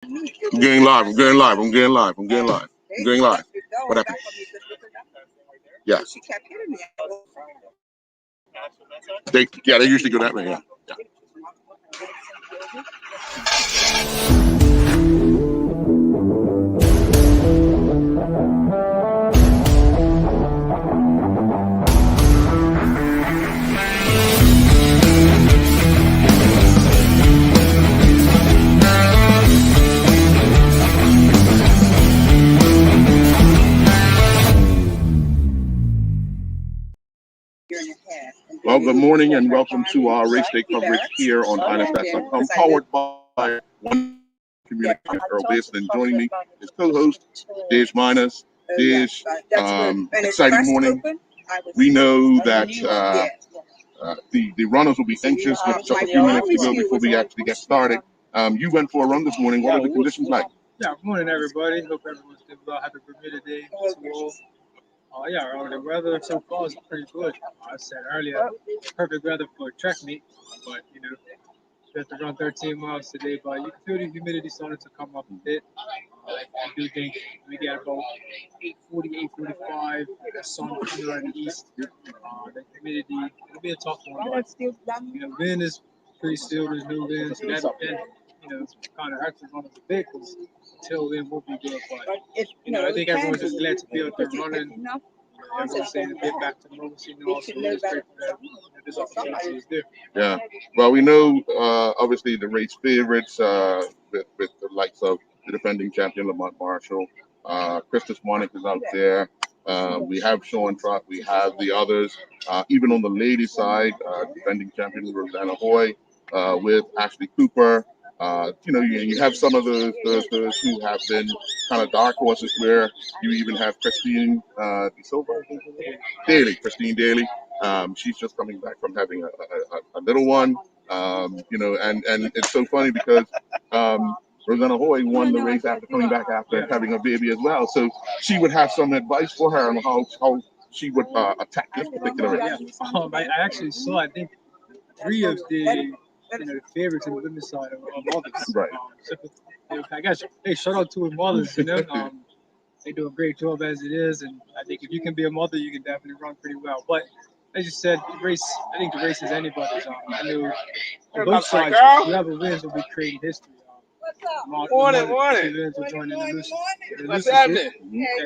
I'm getting live. I'm getting live. I'm getting live. I'm getting live. I'm getting live. What happened? Yeah. They usually go that way. Yeah. Yeah. Well, good morning and welcome to our race day coverage here on INFS.com, powered by One Communication Earl Basin. And joining me is co-host Dej Minus. Dej, exciting morning. We know that the runners will be anxious with just a few minutes to go before we actually get started. You went for a run this morning. What are the conditions like? Yeah, good morning, everybody. Hope everyone's doing well. Happy Bermuda Day to all. The weather so far is pretty good. I said earlier, perfect weather for a track meet, but you have to run 13 miles today. But you can feel the humidity starting to come up a bit. I do think we get about 8:40, 8:45. The sun coming out of the east. The humidity, it'll be a tough one. But, wind is pretty still. There's no wind, so that kind of hurts us on the bit because tailwind will be good. But I think everyone's just glad to be out there running. Everyone's saying a bit back to normalcy and also it's great that this opportunity is there. Yeah. Well, we know obviously the race favorites with the likes of the defending champion Lamont Marshall. Christus Monic is out there. We have Sean Trott. We have the others. Even on the ladies' side, defending champion Rosanna Hoy with Ashley Cooper. You have some of those who have been kind of dark horses where you even have Christine Christine Daly. She's just coming back from having a little one. And it's so funny because Rosanna Hoy won the race after coming back after having a baby as well. So she would have some advice for her on how she would attack this particular race. I actually saw, I think, 3 of the favorites in the women's side of mothers. Right. I guess, hey, shout out to the mothers, they do a great job as it is, and I think if you can be a mother, you can definitely run pretty well. But as you said, I think the race is anybody's. I know on both sides, whoever wins will be creating history. Morning. What's happening?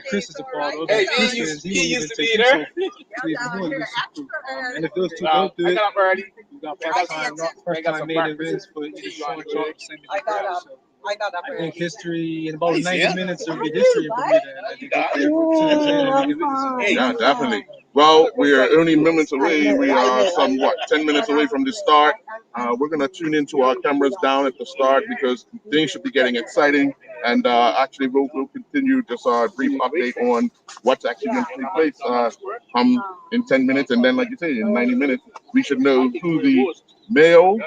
Chris is a part of it. Chris he used to be there. And if those two don't do it, you got first time maiden wins for Sean Trott, same as I think history in about 90 minutes will be history in Bermuda. Yeah, definitely. Well, we are only minutes away. We are 10 minutes away from the start. We're going to tune into our cameras down at the start because things should be getting exciting. And actually, we'll continue just our brief update on what's actually going to take place in 10 minutes. And then, like you say, in 90 minutes, we should know who the male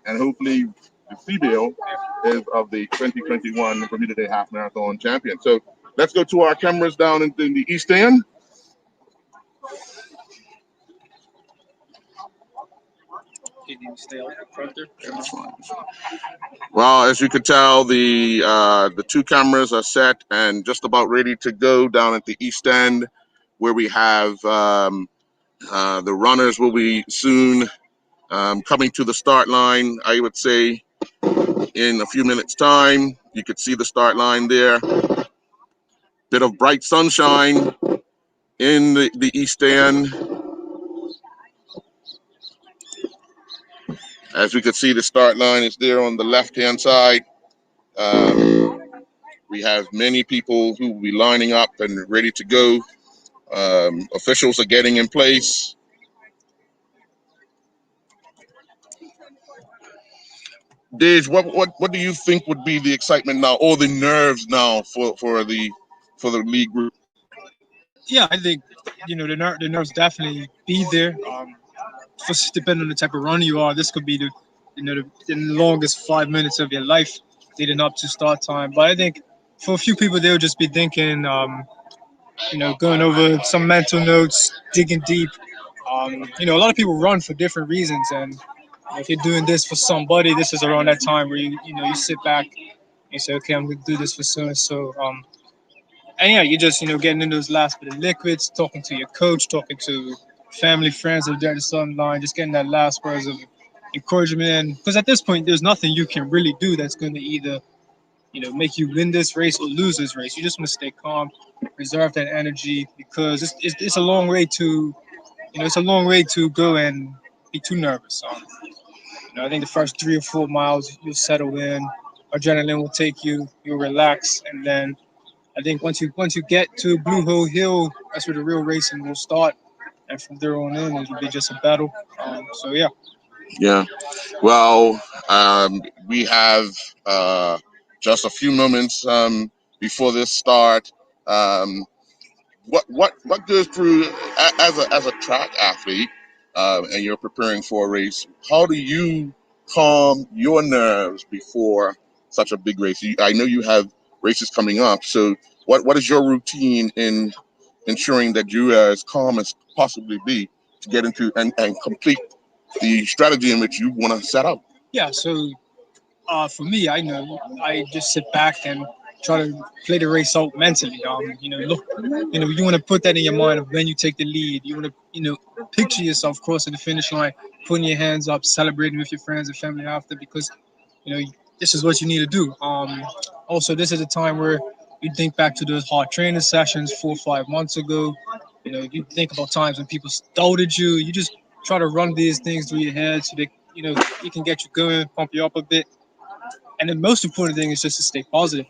and hopefully the female is of the 2021 Bermuda Day Half Marathon champion. So let's go to our cameras down in the East End. Well, as you could tell, the 2 cameras are set and just about ready to go down at the East End, where we have the runners will be soon coming to the start line. I would say in a few minutes' time. You could see the start line there. Bit of bright sunshine in the East End. As we could see, the start line is there on the left-hand side. We have many people who will be lining up and ready to go. Officials are getting in place. Dej, what do you think would be the excitement now, or the nerves now for the league group? Yeah, I think the nerves definitely be there. Just depending on the type of runner you are, this could be the longest 5 minutes of your life leading up to start time. But I think for a few people, they'll just be thinking, going over some mental notes, digging deep. A lot of people run for different reasons, and if you're doing this for somebody, this is around that time where you sit back You say, okay, I'm gonna do this for so and so. And yeah, you just getting in those last bit of liquids, talking to your coach, talking to family, friends that are there at the starting line, just getting that last words of encouragement. Because at this point, there's nothing you can really do that's going to either make you win this race or lose this race. You just want to stay calm, reserve that energy because it's a long way to it's a long way to go and be too nervous. I think the first 3 or 4 miles you'll settle in, adrenaline will take you, you'll relax, and then I think once you get to Blue Hole Hill, that's where the real racing will start, and from there on in it'll be just a battle. So yeah. Yeah. Well, we have just a few moments before this start. Um, what goes through as a track athlete, and you're preparing for a race? How do you calm your nerves before such a big race? I know you have races coming up, so what is your routine in ensuring that you are as calm as possibly be to get into and complete the strategy in which you want to set out? Yeah. So for me, I know I just sit back and try to play the race out mentally. Look, you want to put that in your mind of when you take the lead. You want to, picture yourself crossing the finish line, putting your hands up, celebrating with your friends and family after, because you know this is what you need to do. Also, this is a time where you think back to those hard training sessions 4 or 5 months ago. You think about times when people doubted you. You just try to run these things through your head so that you can get you going, pump you up a bit. And the most important thing is just to stay positive.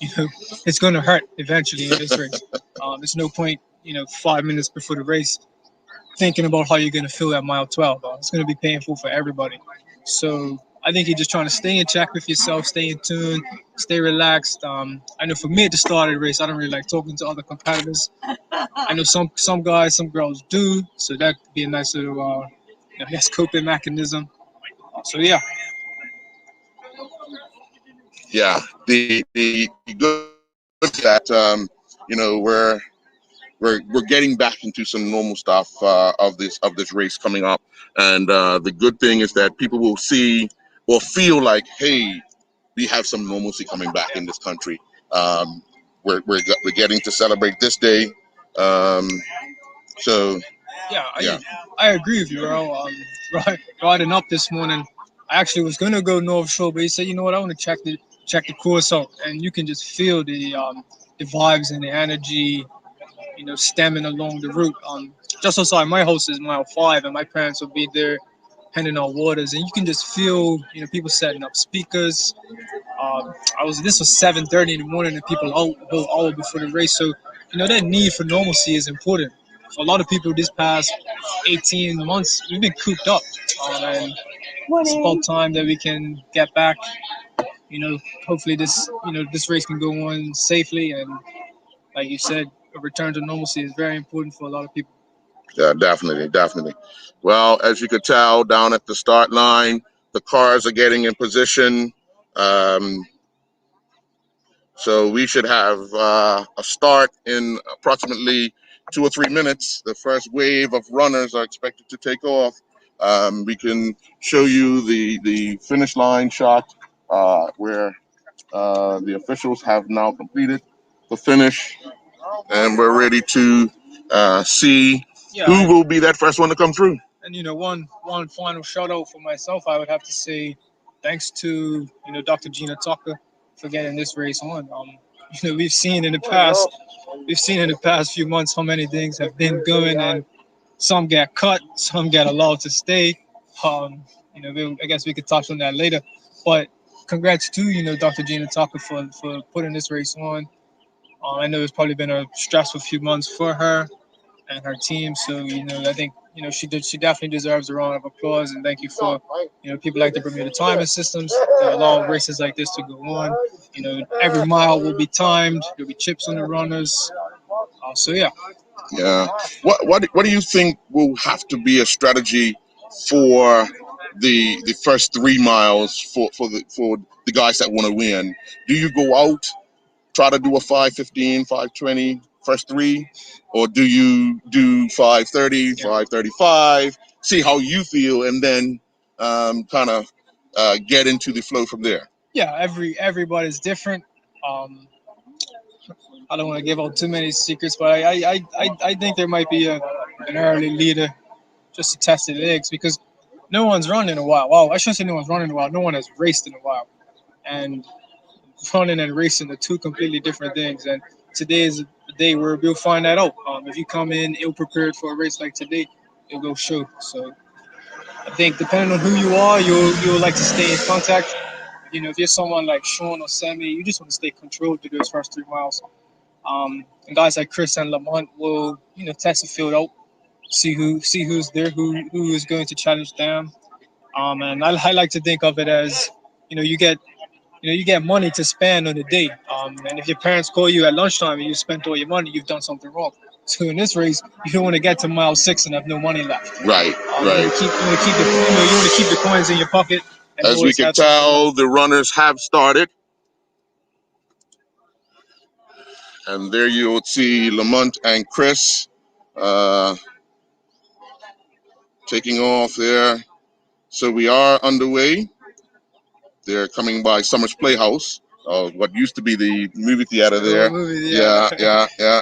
You know, it's going to hurt eventually in this race. There's no point, 5 minutes before the race, thinking about how you're going to feel at mile 12. It's going to be painful for everybody. So I think you're just trying to stay in check with yourself, stay in tune, stay relaxed. I know for me at the start of the race, I don't really like talking to other competitors. I know some guys, some girls do, so that could be a nice little, coping mechanism. So yeah. Yeah, the good that we're getting back into some normal stuff of this race coming up, and the good thing is that people will see or feel like, hey, we have some normalcy coming back in this country. Um, we're getting to celebrate this day. Um, so Yeah, yeah, I agree with you, Earl. Riding up this morning, I actually was gonna go North Shore, but he said, you know what, I want to check the course out, and you can just feel the vibes and the energy, stemming along the route. Just outside my house is mile 5, and my parents will be there, handing out waters, and you can just feel, people setting up speakers. This was 7:30 in the morning, and people out a whole hour before the race. So, that need for normalcy is important. For a lot of people, this past 18 months, we've been cooped up, and it's about time that we can get back. You know, hopefully this race can go on safely, and like you said, a return to normalcy is very important for a lot of people. yeah, definitely, definitely. Well, as you could tell, down at the start line, the cars are getting in position. Um, So we should have a start in approximately 2 or 3 minutes. The first wave of runners are expected to take off. We can show you the finish line shot where the officials have now completed the finish, and we're ready to see Yeah, who will be that first one to come through. and one final shout out for myself, I would have to say, thanks to Dr. Gina Tucker for getting this race on. We've seen in the past few months how many things have been going, and some get cut, some get allowed to stay. I guess we could touch on that later, but congrats to Dr. Gina Tucker for putting this race on. I know it's probably been a stressful few months for her and her team. So I think she definitely deserves a round of applause, and thank you for people like the Bermuda timing systems that allow races like this to go on. Every mile will be timed. There'll be chips on the runners. So yeah. Yeah. What do you think will have to be a strategy for the first 3 miles for the guys that want to win? Do you go out, try to do a 5:15, 5:20 first three, or do you do 5:30, Yeah. 5:35, see how you feel, and then kind of get into the flow from there? Yeah, everybody's different. Um, I don't want to give out too many secrets, but I think there might be an early leader just to test the legs because no one's run in a while. Well, I shouldn't say no one's run in a while. No one has raced in a while, and running and racing are two completely different things. And today is the day where we'll find that out. If you come in ill prepared for a race like today, it will show. So I think depending on who you are, you'll like to stay in contact. You know, if you're someone like Sean or Sammy, you just want to stay controlled through those first 3 miles. And guys like Chris and Lamont will, test the field out, see who's there, who is going to challenge them. And I like to think of it as, you know, you get you get money to spend on a day. And if your parents call you at lunchtime and you spent all your money, you've done something wrong. So in this race, you don't want to get to mile 6 and have no money left. Right, right. You want to keep the coins in your pocket. And As we can tell, the runners have started. And there you will see Lamont and Chris taking off there. So we are underway. They're coming by Summers Playhouse, what used to be the movie theater there. Yeah.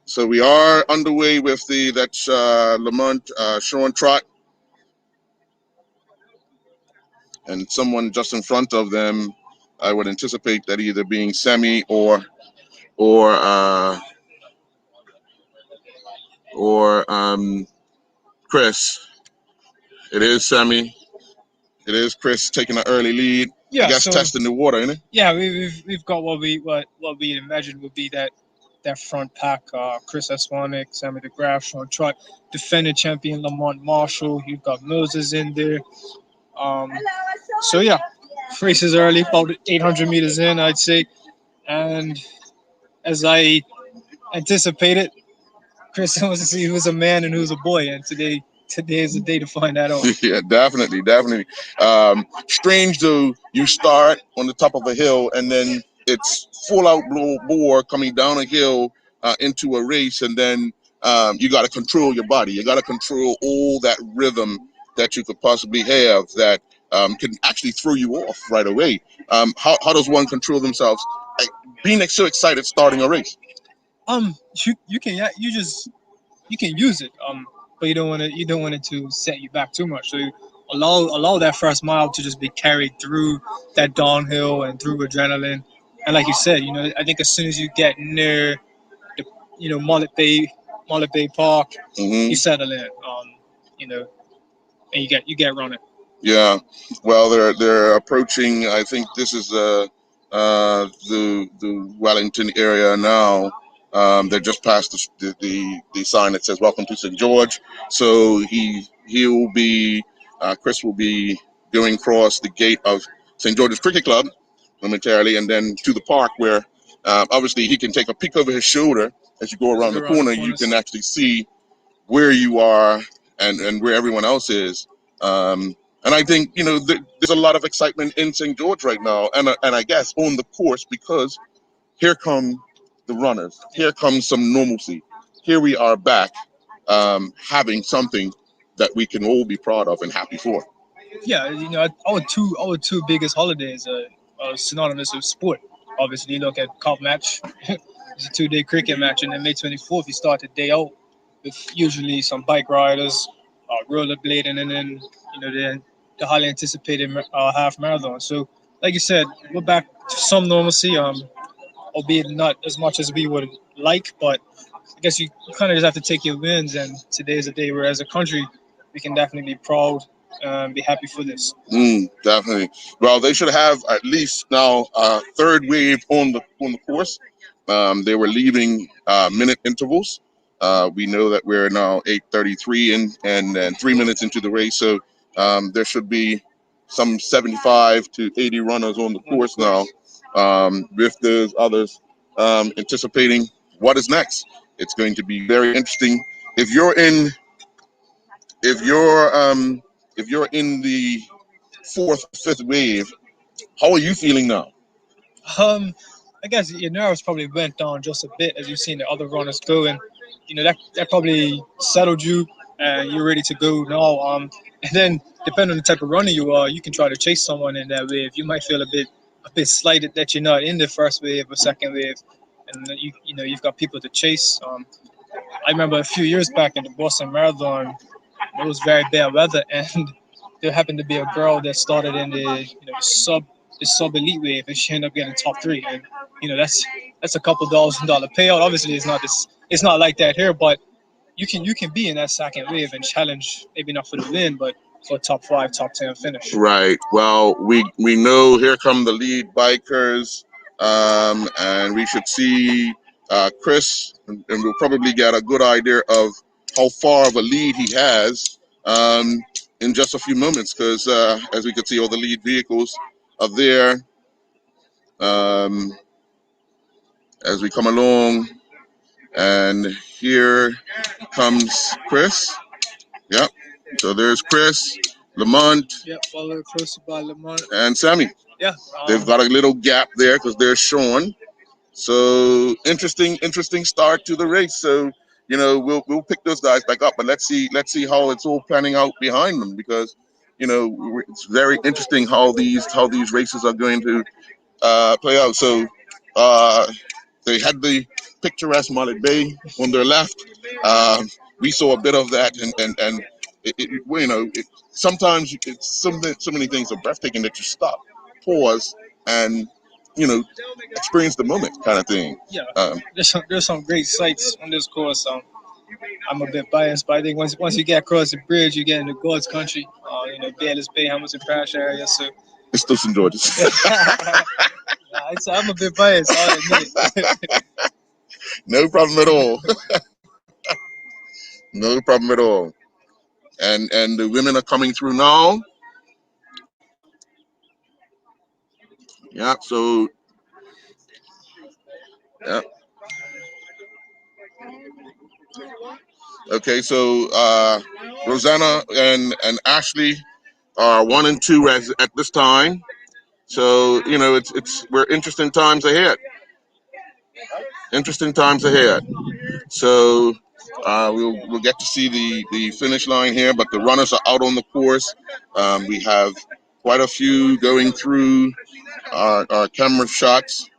So we are underway with that's Lamont, Sean Trot, and someone just in front of them. I would anticipate that either being Sammy or Chris. It is Sammy. It is Chris taking an early lead. Yeah, I guess so, testing the water, isn't it? Yeah, we've got what we imagined would be that front pack. Chris Eswanick, Sammy DeGraff, Sean Trott, defending champion Lamont Marshall. You've got Moses in there. So yeah, race is early, about 800 meters in, I'd say. And as I anticipated, Chris wants to see who's a man and who's a boy. And today is the day to find that out. Yeah, definitely. Strange though, you start on the top of a hill and then it's full out bore coming down a hill into a race, and then you got to control your body. You got to control all that rhythm that you could possibly have that can actually throw you off right away. How does one control themselves? Like, being so excited starting a race. You can use it. But you don't want it to set you back too much. So allow that first mile to just be carried through that downhill and through adrenaline. And like you said, I think as soon as you get near the Mullet Bay Park, you settle in. And you get running. Yeah, well, they're approaching. I think this is the Wellington area now. They're just past the sign that says "Welcome to St. George." So he'll be Chris will be going across the gate of St. George's Cricket Club momentarily, and then to the park where obviously he can take a peek over his shoulder as you go around the corner. You can actually see where you are and where everyone else is. And I think, there's a lot of excitement in St. George right now, and I guess on the course, because here come the runners. Here comes some normalcy. Here we are back having something that we can all be proud of and happy for. Yeah, our two biggest holidays are synonymous with sport. Obviously, you look at Cup match. It's a 2-day cricket match, and then May 24th, you start the day out with usually some bike riders, rollerblading, and then the highly anticipated half marathon. So, like you said, we're back to some normalcy, albeit not as much as we would like, but I guess you kind of just have to take your wins. And today is a day where, as a country, we can definitely be proud. Be happy for this. Definitely. Well, they should have at least now a third wave on the course. They were leaving minute intervals. We know that we're now 8:33 and 3 minutes into the race, so there should be some 75 to 80 runners on the course now, with those others anticipating what is next. It's going to be very interesting. If you're in the fourth, fifth wave, how are you feeling now? I guess your nerves probably went down just a bit as you've seen the other runners go, and that probably settled you, and you're ready to go now. And then depending on the type of runner you are, you can try to chase someone in that wave. You might feel a bit a bit slighted that you're not in the first wave or second wave, and then you've got people to chase. I remember a few years back in the Boston Marathon, it was very bad weather, and there happened to be a girl that started in the sub elite wave, and she ended up getting top three. And that's a couple $1,000 payout. Obviously, it's not like that here, but you can be in that second wave and challenge, maybe not for the win, but for a top 5, top 10 finish. Right. Well, we know here come the lead bikers, and we should see Chris, and we'll probably get a good idea of how far of a lead he has in just a few moments, because as we can see, all the lead vehicles are there as we come along, and here comes Chris. Yep. So there's Chris, Lamont. Yep, followed closely by Lamont And Sammy. Yeah. They've got a little gap there because they're Sean. So interesting start to the race. So we'll pick those guys back up, but let's see how it's all panning out behind them, because it's very interesting how these races are going to play out. So they had the picturesque Mullet Bay on their left. We saw a bit of that, and sometimes it's so many things are breathtaking that you stop, pause, and experience the moment, kind of thing. Yeah, there's some great sights on this course. I'm a bit biased, but I think once you get across the bridge, you get into God's country. Bayless Bay, Hamilton Parish area. So it's still St. George's. I'm a bit biased, I'll admit it. No problem at all. No problem at all. And the women are coming through now. Yeah, so yeah. Okay, so Rosanna and Ashley are 1 and 2 at this time. So we're interesting times ahead. Interesting times ahead. So we'll get to see the finish line here, but the runners are out on the course. We have quite a few going through our camera shots,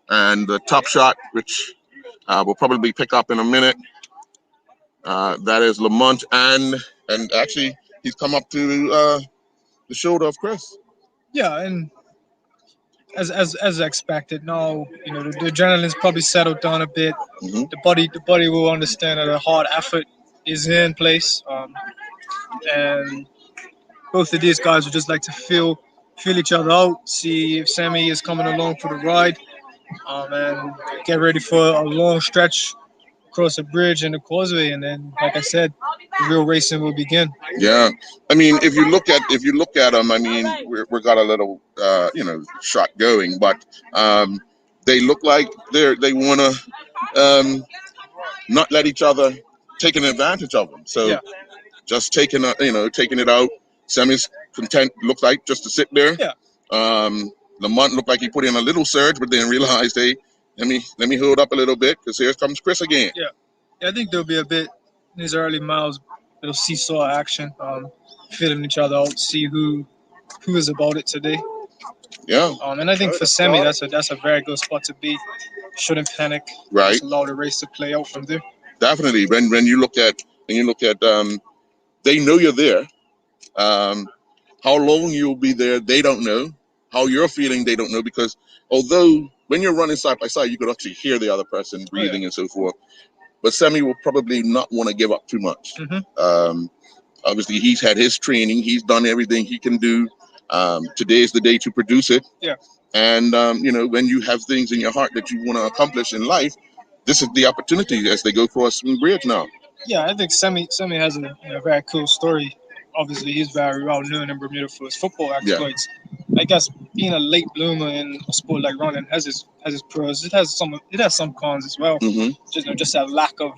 and the top shot, which we'll probably pick up in a minute. That is Lamont, and actually he's come up to the shoulder of Chris. Yeah, and as expected, now the adrenaline's probably settled down a bit. Mm-hmm. The body will understand that a hard effort is in place, and both of these guys would just like to feel each other out, see if Sammy is coming along for the ride, and get ready for a long stretch across the bridge and the causeway, and then, like I said, the real racing will begin. Yeah, I mean, if you look at them, I mean, we got a little shot going, but they look like they want to not let each other take an advantage of them. So just taking it out. Sammy's content looked like just to sit there. Yeah. Lamont looked like he put in a little surge, but then realized, hey, let me hold up a little bit, because here comes Chris again. Yeah, I think there'll be a bit in these early miles, little seesaw action, feeling each other out, see who is about it today. Yeah. And I think for Sammy, that's a very good spot to be. Shouldn't panic. Right. Just allow the race to play out from there. Definitely. When you look at they know you're there. How long you'll be there, they don't know. How you're feeling, they don't know, because although when you're running side by side, you could actually hear the other person breathing and so forth. But Sammy will probably not want to give up too much. Mm-hmm. Obviously, he's had his training. He's done everything he can do. Today is the day to produce it. Yeah. And, when you have things in your heart that you want to accomplish in life, this is the opportunity as they go across the bridge now. Yeah, I think Sammy has a very cool story. Obviously, he's very well known in Bermuda for his football exploits. Yeah. I guess being a late bloomer in a sport like running has its pros. It has some cons as well. Mm-hmm. Just a lack of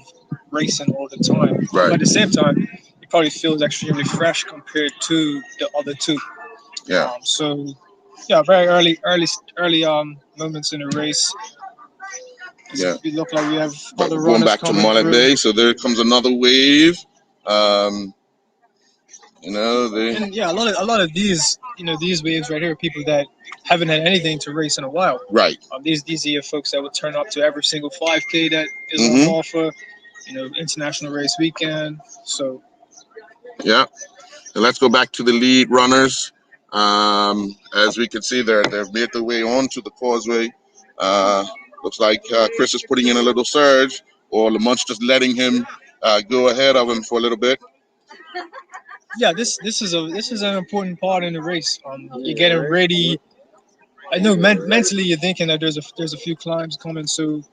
racing all the time. Right. But at the same time, it probably feels extremely fresh compared to the other two. Yeah. Very early moments in the race. Yeah. We look like we have other going back to Mullet Bay, so there comes another wave. You know, they And yeah, a lot of these, these waves right here, are people that haven't had anything to race in a while. right. These are your folks that would turn up to every single 5K that is on Mm-hmm. offer. International race weekend. So Yeah. And let's go back to the lead runners. As we can see, they've made their way onto the causeway. Looks like Chris is putting in a little surge, or Lamont's just letting him go ahead of him for a little bit. yeah, this is an important part in the race. You're getting ready. I know mentally you're thinking that there's a few climbs coming. So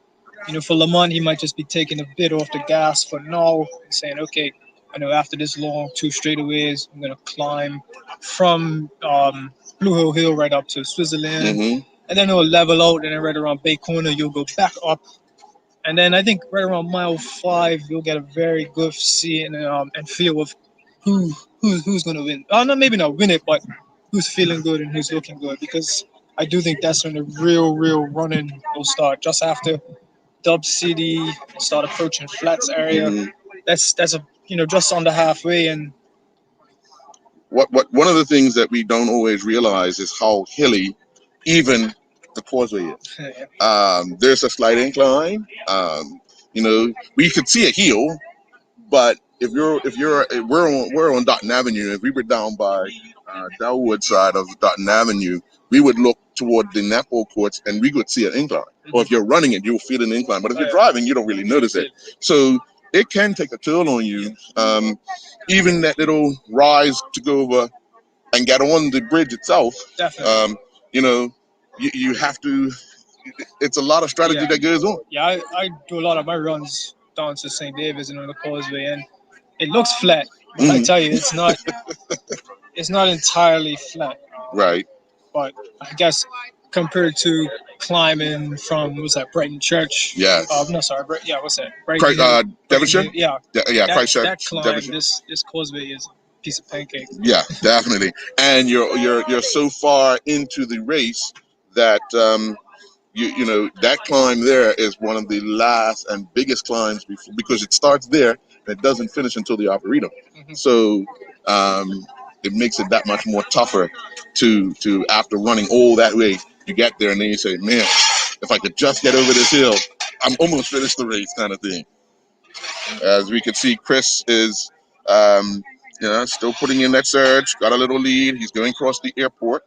for Lamont, he might just be taking a bit off the gas for now, and saying, okay, I know after this long 2 straightaways, I'm gonna climb from Blue Hill right up to Switzerland, Mm-hmm. and then it'll level out, and then right around Bay Corner you'll go back up, and then I think right around mile 5 you'll get a very good see and feel of who's gonna win. No, maybe not win it, but who's feeling good and who's looking good, because I do think that's when the real running will start, just after Dub City, start approaching Flats area. Mm-hmm. That's a just under halfway, and What one of the things that we don't always realize is how hilly even the causeway is. There's a slight incline. We could see a hill, but if we're on Dotton Avenue, if we were down by Delwood side of Dotton Avenue, we would look toward the netball courts and we could see an incline. Or if you're running it, you'll feel an incline. But if you're driving, you don't really notice it. So it can take a toll on you. Even that little rise to go over and get on the bridge itself. definitely. You have to. It's a lot of strategy that goes on. Yeah, I do a lot of my runs down to St. David's and on the causeway, and it looks flat, but I tell you, it's not. It's not entirely flat. Right. But I guess compared to climbing from what's that, Brighton Church? Yes. No, sorry, what's that? Brighton, Devonshire. Yeah, Christchurch. that climb, Devonshire. this causeway is a piece of pancake. Yeah, definitely. And you're so far into the race that that climb there is one of the last and biggest climbs because it starts there and it doesn't finish until the Arboretum. Mm-hmm. So it makes it that much more tougher to after running all that way, you get there and then you say, man, if I could just get over this hill, I'm almost finished the race, kind of thing. As we can see, Chris is still putting in that surge, got a little lead. He's going across the airport.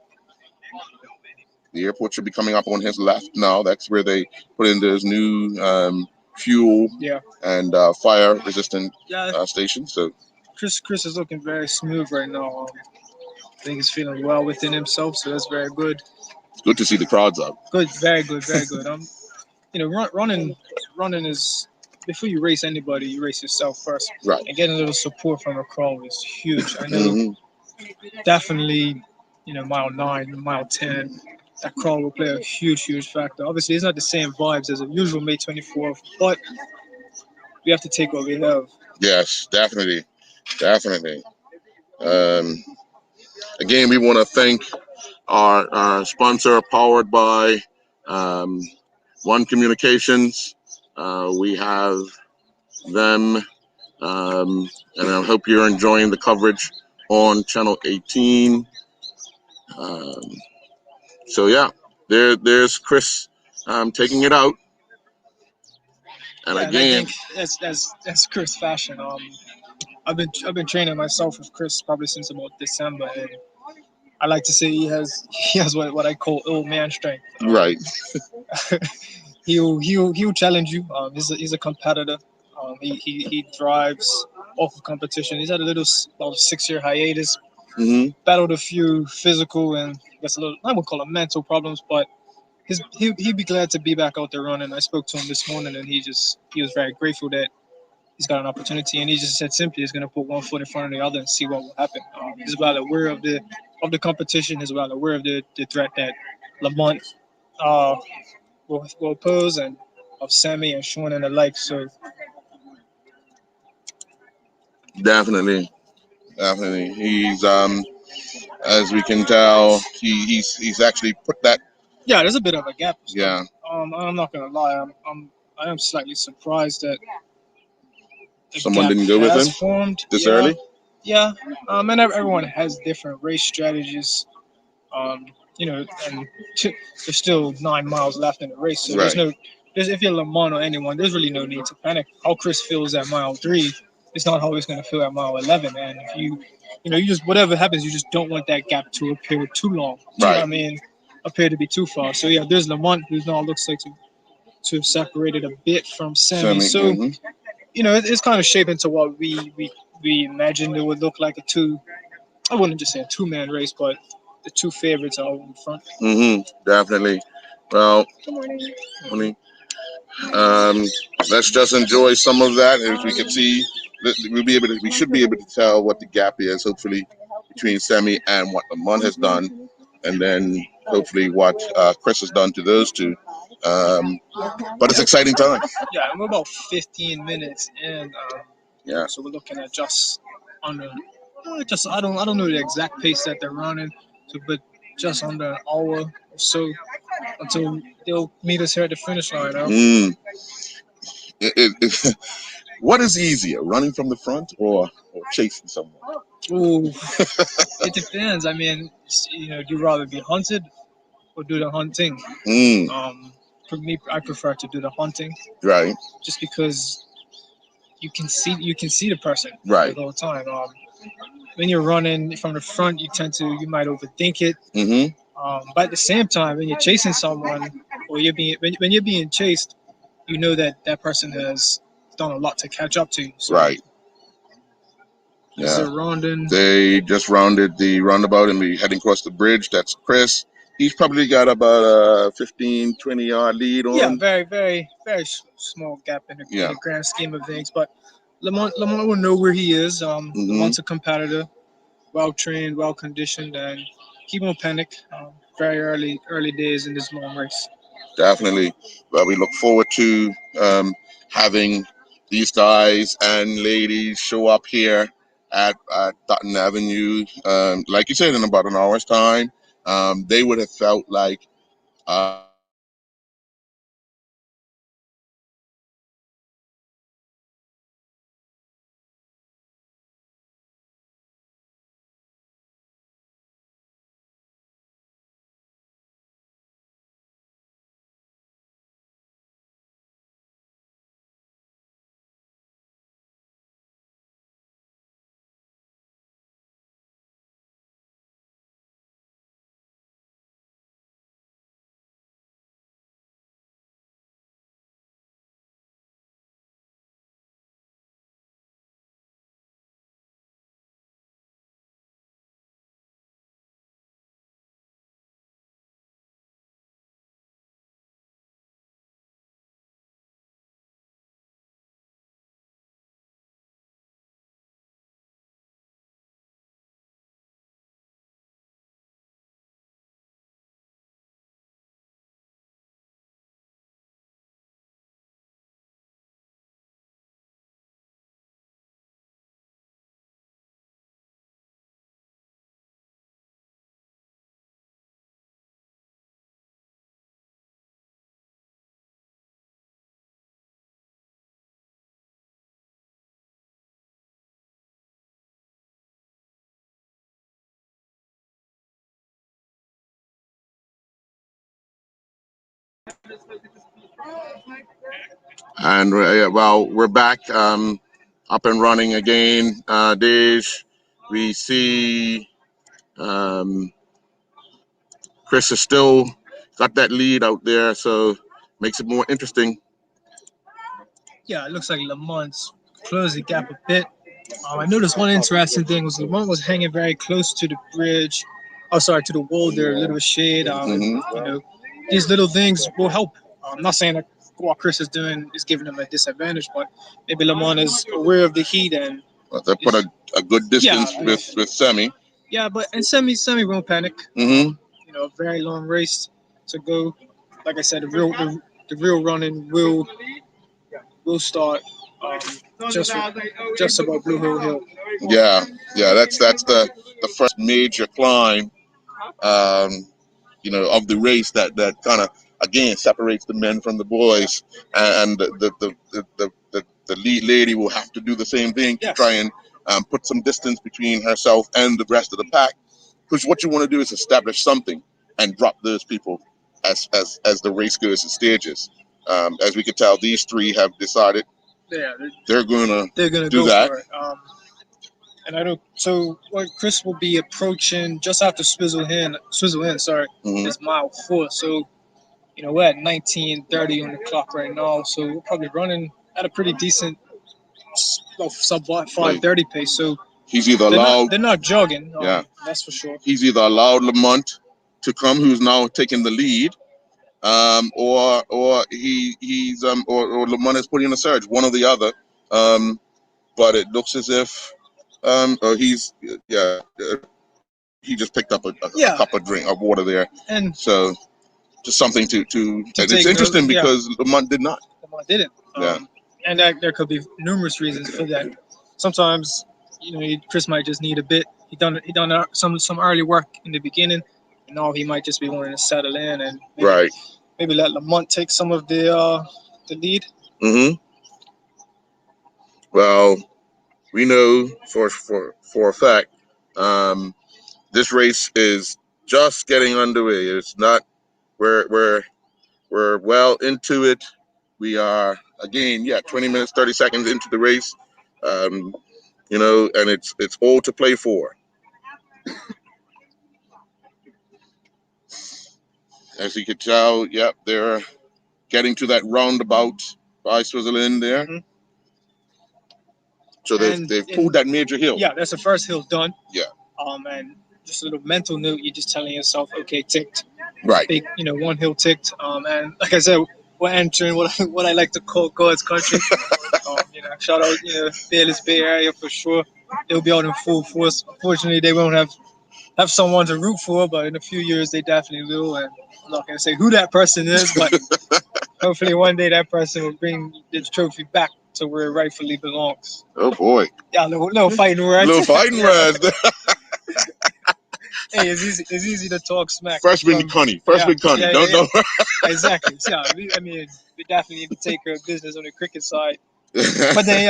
The airport should be coming up on his left now. That's where they put in those new fuel and fire resistant stations. So Chris is looking very smooth right now. I think he's feeling well within himself, so that's very good. It's good to see the crowds up. Good, very good, very good. Running is, before you race anybody, you race yourself first. Right. And getting a little support from the crowd is huge. I know, definitely, mile 9, mile 10, that crowd will play a huge factor. Obviously, it's not the same vibes as a usual May 24th, but we have to take what we have. Yes, definitely. Again, we want to thank our sponsor, powered by One Communications. We have them, and I hope you're enjoying the coverage on Channel 18. So yeah, there's Chris taking it out, and again, and I think that's Chris fashion. I've been training myself with Chris probably since about December, and I like to say he has what I call old man strength. Right. He'll challenge you. He's a competitor. He drives off of competition. He's had a little about 6-year hiatus. Mm-hmm. Battled a few physical and I guess a little, I wouldn't call them mental problems, but he'd be glad to be back out there running. I spoke to him this morning and he was very grateful that he's got an opportunity, and he just said simply he's going to put one foot in front of the other and see what will happen. He's well aware of the competition. He's well aware of the threat that Lamont will pose, and of Sammy and Sean and the like. So definitely, he's as we can tell, he's actually put that. Yeah, there's a bit of a gap. Yeah. I'm not gonna lie. I am slightly surprised that someone didn't go with him formed this early. Yeah, and everyone has different race strategies. Um, and there's still 9 miles left in the race, so Right. if you're Lamont or anyone, there's really no need to panic. How Chris feels at mile 3, it's not how he's going to feel at mile 11. And if you just whatever happens, you just don't want that gap to appear too long. Do you know what I Right. mean? Appear to be too far. So yeah, there's Lamont, who now looks like to have separated a bit from Sammy. Semi. So it's kind of shaping to what we imagined it would look like a two. I wouldn't just say a two-man race, but the two favorites are in front. Definitely. Well, honey, um, let's just enjoy some of that. As we can see, we should be able to tell what the gap is, hopefully, between Semi and what Lamont has done, and then hopefully what Chris has done to those two. But it's exciting times. Yeah, and we're about 15 minutes in. Yeah. So we're looking at just under, just I don't know the exact pace that they're running, but just under an hour or so until they'll meet us here at the finish line. Mm. What is easier, running from the front or chasing someone? Ooh, it depends. I mean, do you rather be hunted or do the hunting? For me, I prefer to do the hunting. Right. Just because you can see the person right the whole time. When you're running from the front, you might overthink it. But at the same time, when you're chasing someone or when you're being chased, you know that person has done a lot to catch up to you. So right. They're rounding. They just rounded the roundabout and be heading across the bridge. That's Chris. He's probably got about a 15, 20-yard lead on. Yeah, very, very, very small gap in the grand scheme of things. But Lamont will know where he is. Lamont's a competitor, well trained, well conditioned, and he won't panic. Very early days in this long race. Definitely. Well, we look forward to having these guys and ladies show up here at Dutton Avenue. Like you said, in about an hour's time, they would have felt like and well, we're back up and running again. Dej, we see Chris is still got that lead out there, so makes it more interesting. Yeah, it looks like Lamont's closed the gap a bit. I noticed one interesting thing was Lamont was hanging very close to the bridge. Oh, sorry, to the wall there, a little shade. These little things will help. I'm not saying that what Chris is doing is giving him a disadvantage, but maybe Lamont is aware of the heat and they put a good distance with Semi. Yeah, but and Semi won't panic. A very long race to go. Like I said, the real running will start just above Blue Hill. Yeah, that's the first major climb, of the race that kind of again separates the men from the boys, and the lead lady will have to do the same thing to try and put some distance between herself and the rest of the pack. Because what you want to do is establish something and drop those people as the race goes in stages. As we can tell, these three have decided they're gonna do do that. for it. And I don't. So what Chris will be approaching just after Swizzle in, sorry, is mile 4. So we're at 19:30 on the clock right now. So we're probably running at a pretty decent sub 5:30 pace. So he's either allowed. They're not jogging. That's for sure. He's either allowed Lamont to come, who's now taking the lead, or he's or Lamont is putting in a surge, one or the other. But it looks as if or he's he just picked up a cup of water there, and so just something to it's interesting because Lamont did not. Lamont didn't. And there could be numerous reasons for that. Sometimes Chris might just need a bit. He done some early work in the beginning, and now he might just be wanting to settle in and maybe let Lamont take some of the lead. Well, we know for a fact this race is just getting underway. It's not. We're well into it. We are again 20 minutes 30 seconds into the race. And it's all to play for. As you can tell, they're getting to that roundabout by Switzerland there. So they've pulled that major hill. Yeah, that's the first hill done. Yeah. And just a little mental note, you're just telling yourself, okay, ticked. Right. Big, one hill ticked. And like I said, we're entering what I like to call God's country. Shout out, Fearless Bay Area for sure. They'll be out in full force. Unfortunately, they won't have someone to root for, but in a few years they definitely will. And I'm not gonna say who that person is, but hopefully one day that person will bring the trophy back to where it rightfully belongs. Oh boy! Yeah, little fighting words. Little fighting words. Hey, it's easy to talk smack. Fresh big Connie. Don't. Exactly. So, we definitely need to take care of business on the cricket side. But then,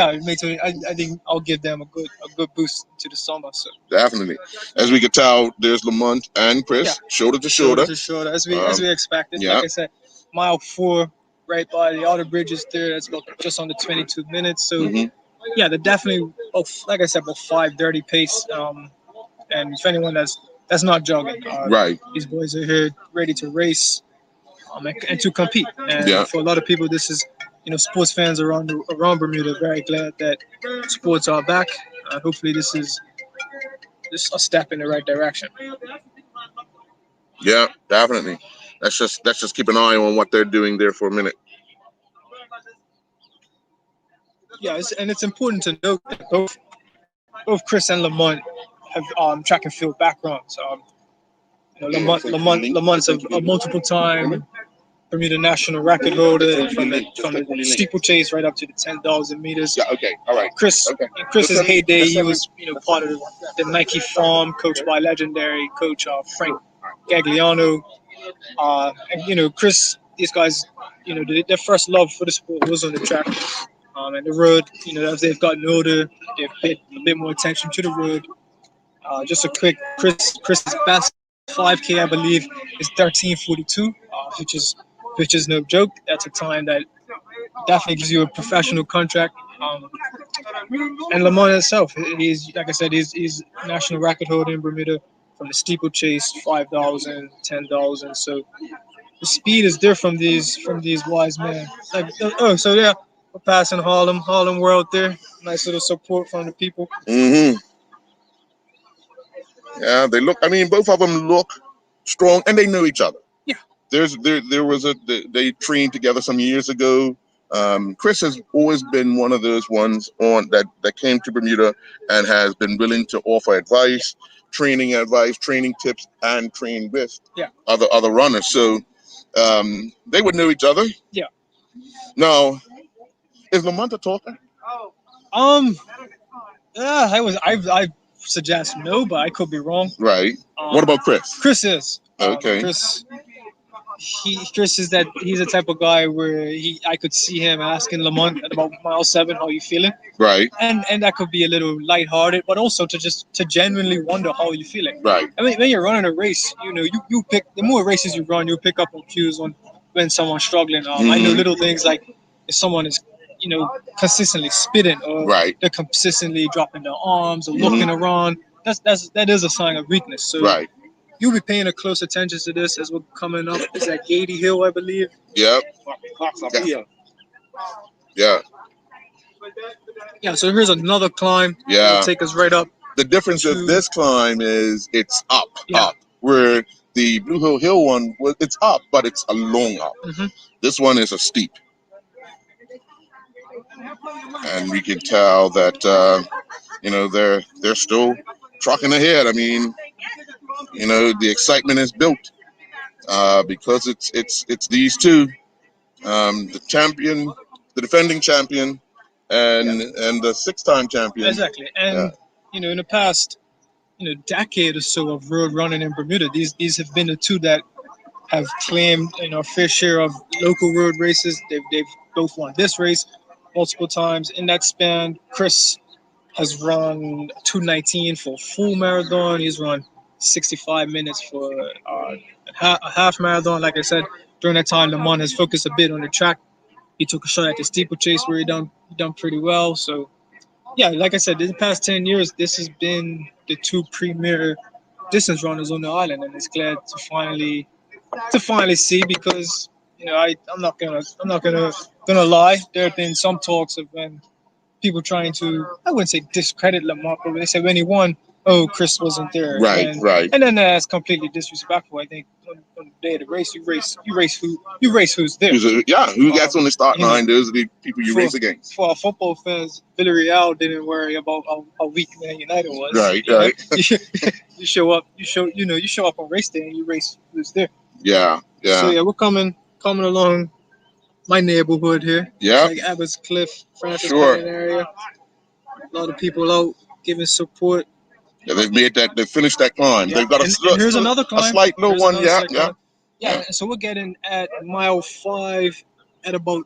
I think I'll give them a good boost to the summer. So definitely, as we could tell, there's Lamont and Chris shoulder to shoulder, as we expected. Yeah. Like I said, mile 4, right by the outer bridges there. That's about just under 22 minutes. So they're definitely like I said, about 5:30 pace. And if anyone that's not jogging, right? These boys are here ready to race, and to compete. And for a lot of people, this is. Sports fans around Bermuda very glad that sports are back. Hopefully, this is a step in the right direction. Yeah, definitely. Let's just keep an eye on what they're doing there for a minute. Yeah, it's important to note that both Chris and Lamont have track and field backgrounds. Lamont's a multiple-time Bermuda national record holder from the steeplechase right up to the 10,000 meters. Yeah, okay, all right. In Chris's heyday, he was part of the Nike farm, coached by legendary coach Frank Gagliano. And Chris, these guys, their first love for the sport was on the track. And the road, as they've gotten older, they've paid a bit more attention to the road. Just a quick, Chris's best 5K, I believe, is 13:42, which is no joke. That's a time that definitely gives you a professional contract. And Lamont himself, he's like I said, he's national record holder in Bermuda from the steeplechase, 5,000, 10,000. So the speed is there from these wise men. We're passing Harlem World there. Nice little support from the people. Yeah, they look. I mean, both of them look strong, and they know each other. Yeah. There was they trained together some years ago. Chris has always been one of those ones that came to Bermuda and has been willing to offer advice, training tips, and train with other runners. So they would know each other. Yeah. Now, is Lamont a talker? I suggest no, but I could be wrong. Right. What about Chris? Chris is. Okay. Chris is that he's the type of guy where I could see him asking Lamont at about mile 7, how you feeling, Right. and that could be a little lighthearted, but also to genuinely wonder how you feeling. Right. I mean, when you're running a race, you pick the more races you run, you pick up on cues on when someone's struggling. I know little things like if someone is consistently spitting, or Right. they're consistently dropping their arms or looking around. That is a sign of weakness. So Right. you'll be paying a close attention to this as we're coming up. It's at Gady Hill, I believe. Yep. Yeah. Yeah, so here's another climb. Yeah. It'll take us right up. The difference of this climb is it's up, Yeah. up. Where the Blue Hill one, well, it's up, but it's a long up. This one is a steep. And we can tell that, they're still trucking ahead. I mean, the excitement is built because it's these two, the champion, the defending champion, and the 6-time champion. Exactly. And in the past, decade or so of road running in Bermuda, these have been the two that have claimed a fair share of local road races. They've both won this race multiple times. In that span, Chris has run 2:19 for a full marathon. He's run 65 minutes for a half marathon. Like I said, during that time, Lamont has focused a bit on the track. He took a shot at the steeplechase where he done pretty well. So, yeah, like I said, in the past 10 years, this has been the two premier distance runners on the island, and it's glad to finally see, because I'm not gonna lie. There have been some talks of when people trying to, I wouldn't say discredit Lamont, but they said when he won, oh, Chris wasn't there. Right, right. And then that's completely disrespectful. I think on the day of the race, you race who's there. Who gets on the start line? Those are the people you race against. For our football fans, Villarreal didn't worry about how weak Man United was. Right, right. You show up on race day and you race who's there. Yeah, yeah. So yeah, we're coming along my neighborhood here. Yeah. Like Abbott's Cliff, Francis Cannon area. A lot of people out giving support. Yeah, they finished that climb. Yeah. They've got here's another climb. A slight little one, Yeah, so we're getting at mile 5 at about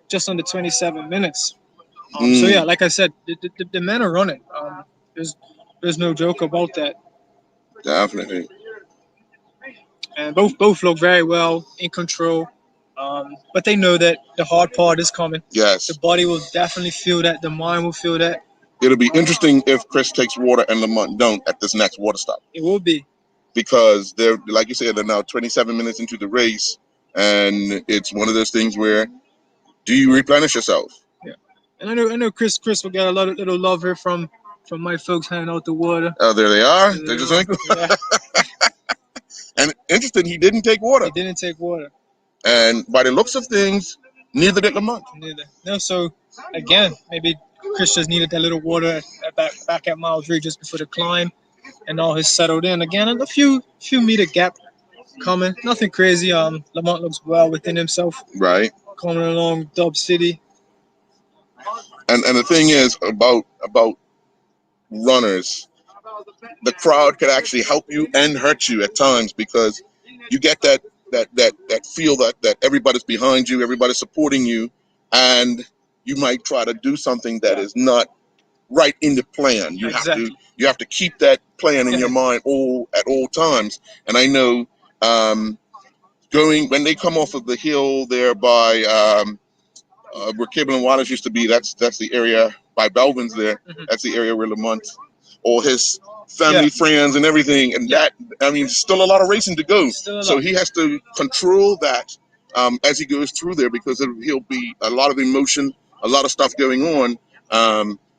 just under 27 minutes. So yeah, like I said, the men are running. There's no joke about that. Definitely. And both look very well in control. But they know that the hard part is coming. Yes. The body will definitely feel that. The mind will feel that. It'll be interesting if Chris takes water and Lamont don't at this next water stop. It will be. Because they're, like you said, they're now 27 minutes into the race, and it's one of those things where, do you replenish yourself? Yeah. And I know Chris will get a little love here from my folks handing out the water. Oh, there they are. They just went. Yeah. And interesting, he didn't take water. He didn't take water. And by the looks of things, neither did Lamont. Neither. No, so again, maybe Chris just needed that little water back at mile 3 just before the climb, and all has settled in again. And a few meter gap coming. Nothing crazy. Lamont looks well within himself. Right. Coming along Dub City. And the thing is about runners, the crowd can actually help you and hurt you at times, because you get that feel that everybody's behind you, everybody's supporting you, and you might try to do something that is not right in the plan. You have to keep that plan in your mind at all times. And I know when they come off of the hill there by where Cable and Waters used to be, that's the area by Belvin's there. Mm-hmm. That's the area where Lamont, all his family, friends, and everything, and still a lot of racing to go. So he has to control that as he goes through there, because he'll be a lot of emotion, a lot of stuff going on.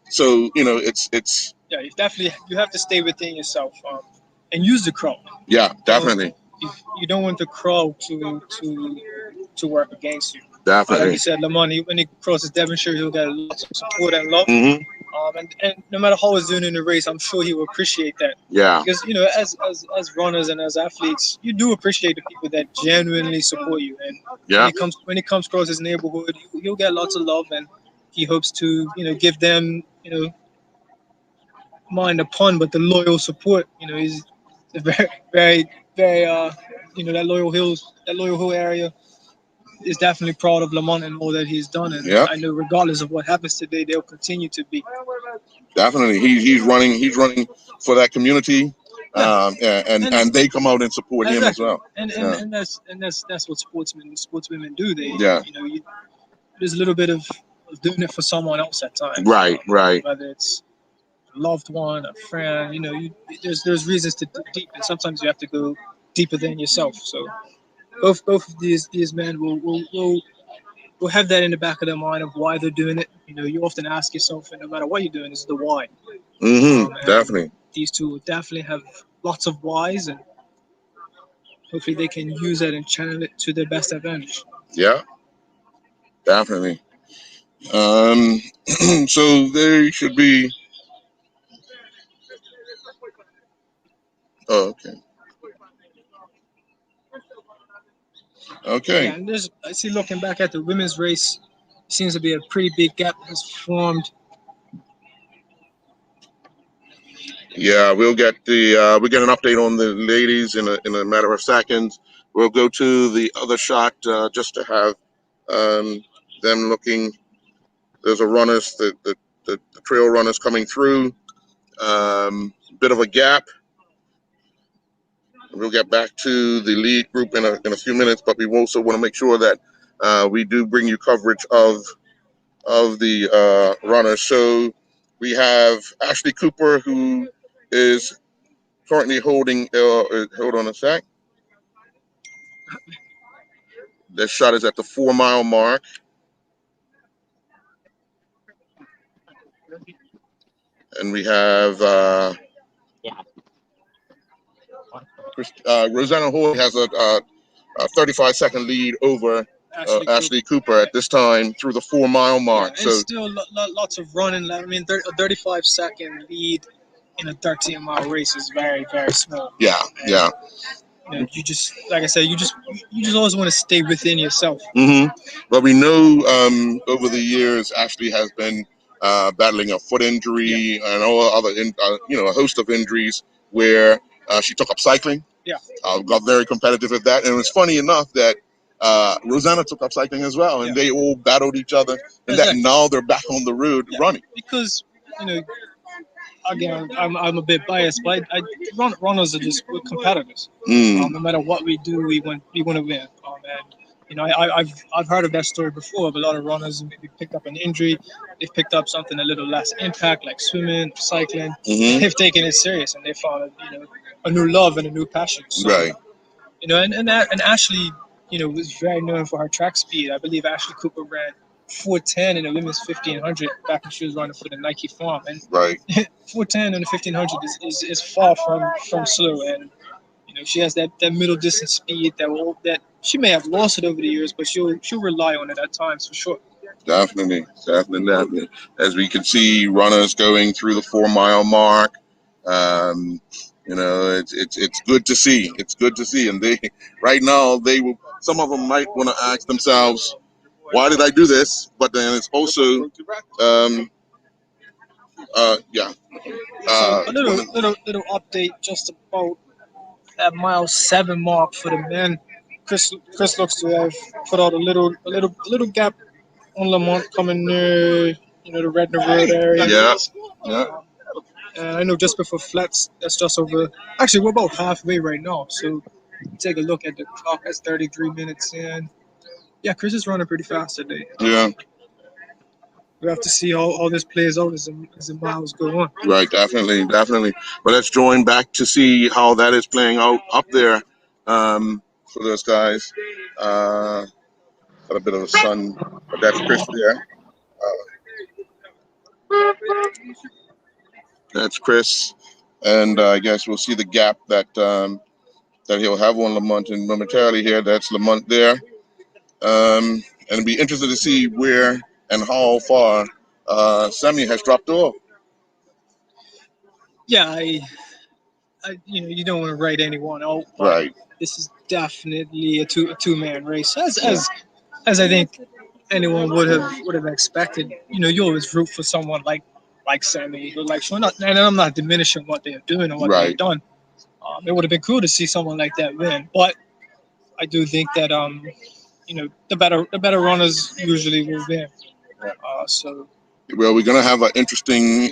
So it's you have to stay within yourself and use the crowd. Yeah, definitely. You don't want the crowd to work against you. Definitely. Like you said, Lamont, when he crosses Devonshire, he'll get lots of support and love. Mm-hmm. And no matter how he's doing in the race, I'm sure he will appreciate that. Yeah. Because as runners and as athletes, you do appreciate the people that genuinely support you. And when he comes across his neighborhood, he'll get lots of love, and he hopes to give them mind the pun, but the loyal support. He's a very very very that Loyal Hill area is definitely proud of Lamont and all that he's done. And Yep. I know regardless of what happens today, they'll continue to be. Definitely, he's running for that community, and they come out and support him as well. And that's what sportswomen do. They Yeah. there's a little bit of doing it for someone else at times. Right. Whether it's a loved one, a friend, there's reasons to dig deep, and sometimes you have to go deeper than yourself. So both of these men will have that in the back of their mind of why they're doing it. You often ask yourself, and no matter what you're doing, is the why. Definitely. These two will definitely have lots of whys, and hopefully they can use that and channel it to their best advantage. Yeah. Definitely. So there should be. Oh, okay. Okay. Yeah, and I see looking back at the women's race, seems to be a pretty big gap has formed. Yeah, we'll get an update on the ladies in a matter of seconds. We'll go to the other shot just to have them looking. There's a runners, the trail runners coming through. Bit of a gap. We'll get back to the lead group in a few minutes, but we also want to make sure that we do bring you coverage of the runners. So we have Ashley Cooper, who is currently holding. Hold on a sec. This shot is at the 4 mile mark. And we have Rosanna Hoy has a 35-second lead over Ashley Cooper at this time through the 4 mile mark. Yeah, so still lots of running. I mean, a 35-second lead in a 13-mile race is very, very small. Yeah. You just, like I said, you just always want to stay within yourself. But we know over the years, Ashley has been battling a foot injury and all other, a host of injuries where she took up cycling. Yeah. Got very competitive at that. And it was funny enough that Rosanna took up cycling as well, and they all battled each other. And that now they're back on the road running. Because, again, I'm a bit biased, but runners are just competitors. No matter what we do, we want to win. And I've heard of that story before of a lot of runners who maybe picked up an injury. They've picked up something a little less impact, like swimming, cycling. They've taken it serious, and they found a new love and a new passion. So, right. And Ashley, was very known for her track speed. I believe Ashley Cooper ran 4:10 in the women's 1500 back when she was running for the Nike Farm. And right. 4:10 in the 1500 is far from slow. And she has that middle distance speed that she may have lost it over the years, but she'll rely on it at times for sure. Definitely. As we can see, runners going through the 4 mile mark. It's good to see. It's good to see. And they right now some of them might want to ask themselves, why did I do this? But then it's also So a little update just about that mile 7 mark for the men. Chris looks to have put out a little gap on Lamont coming near the Redner Road area. Yeah. And I know just before flats, that's just over. Actually, we're about halfway right now. So take a look at the clock. That's 33 minutes in. Yeah, Chris is running pretty fast today. Yeah. We have to see how this plays out as the miles go on. Right, definitely. But let's join back to see how that is playing out up there for those guys. Got a bit of a sun, but that's Chris there. That's Chris, and I guess we'll see the gap that he'll have on Lamont and momentarily here. That's Lamont there, and it'd be interested to see where and how far Sammy has dropped off. Yeah, you don't want to write anyone out, but right. This is definitely a two-man race, as I think anyone would have expected. You always root for someone like Sammy, or like Sean. And I'm not diminishing what they're doing or what they've done. It would have been cool to see someone like that win, but I do think that the better runners usually will win. So Well, we're going to have an interesting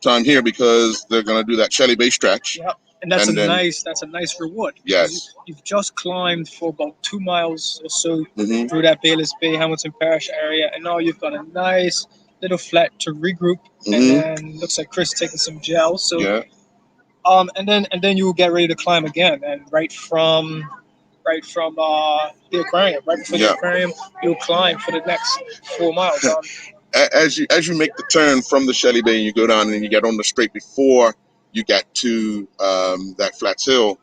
time here because they're going to do that Shelly Bay stretch. yeah, and that's And a then, nice reward. yes. You've just climbed for about 2 miles or so Hmm. through that Bayless Bay, Hamilton Parish area, and now you've got a nice little flat to regroup. And Hmm. then looks like Chris taking some gel. So Yeah. and then you'll get ready to climb again, and right from the aquarium, right before the Yeah. aquarium, you'll climb for the next 4 miles. As you make the turn from the Shelly Bay and you go down and you get on the straight before you get to that Flats Hill,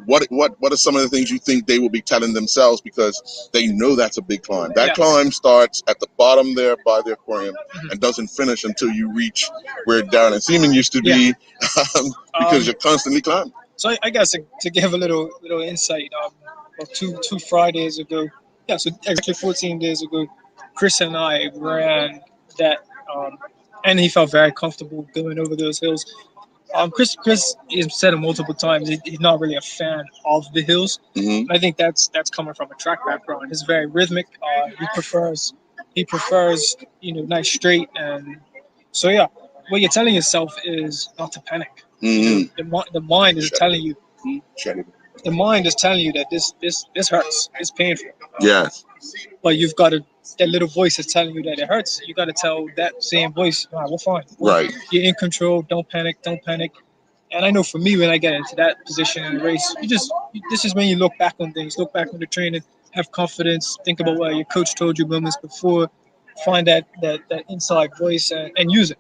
what are some of the things you think they will be telling themselves because they know that's a big climb? That Yeah. climb starts at the bottom there by the aquarium Mhm. and doesn't finish until you reach where Darren and Seaman used to be, because you're constantly climbing. So I guess to give a little insight, about two Fridays ago, yeah, so exactly 14 days ago, Chris and I ran that, and he felt very comfortable going over those hills. Chris has said it multiple times. He's not really a fan of the hills. Hmm. And I think that's coming from a track background. He's very rhythmic. He prefers nice straight, and so yeah. What you're telling yourself is not to panic. Hmm. The mind is telling you. Shelly. The mind is telling you that this hurts. It's painful. Yes. But you've got to. That little voice is telling you that it hurts. You got to tell that same voice, "Nah, we're fine. Right. You're in control. Don't panic. Don't panic." And I know for me, when I get into that position in the race, this is when you look back on things, look back on the training, have confidence, think about what your coach told you moments before, find that inside voice, and use it.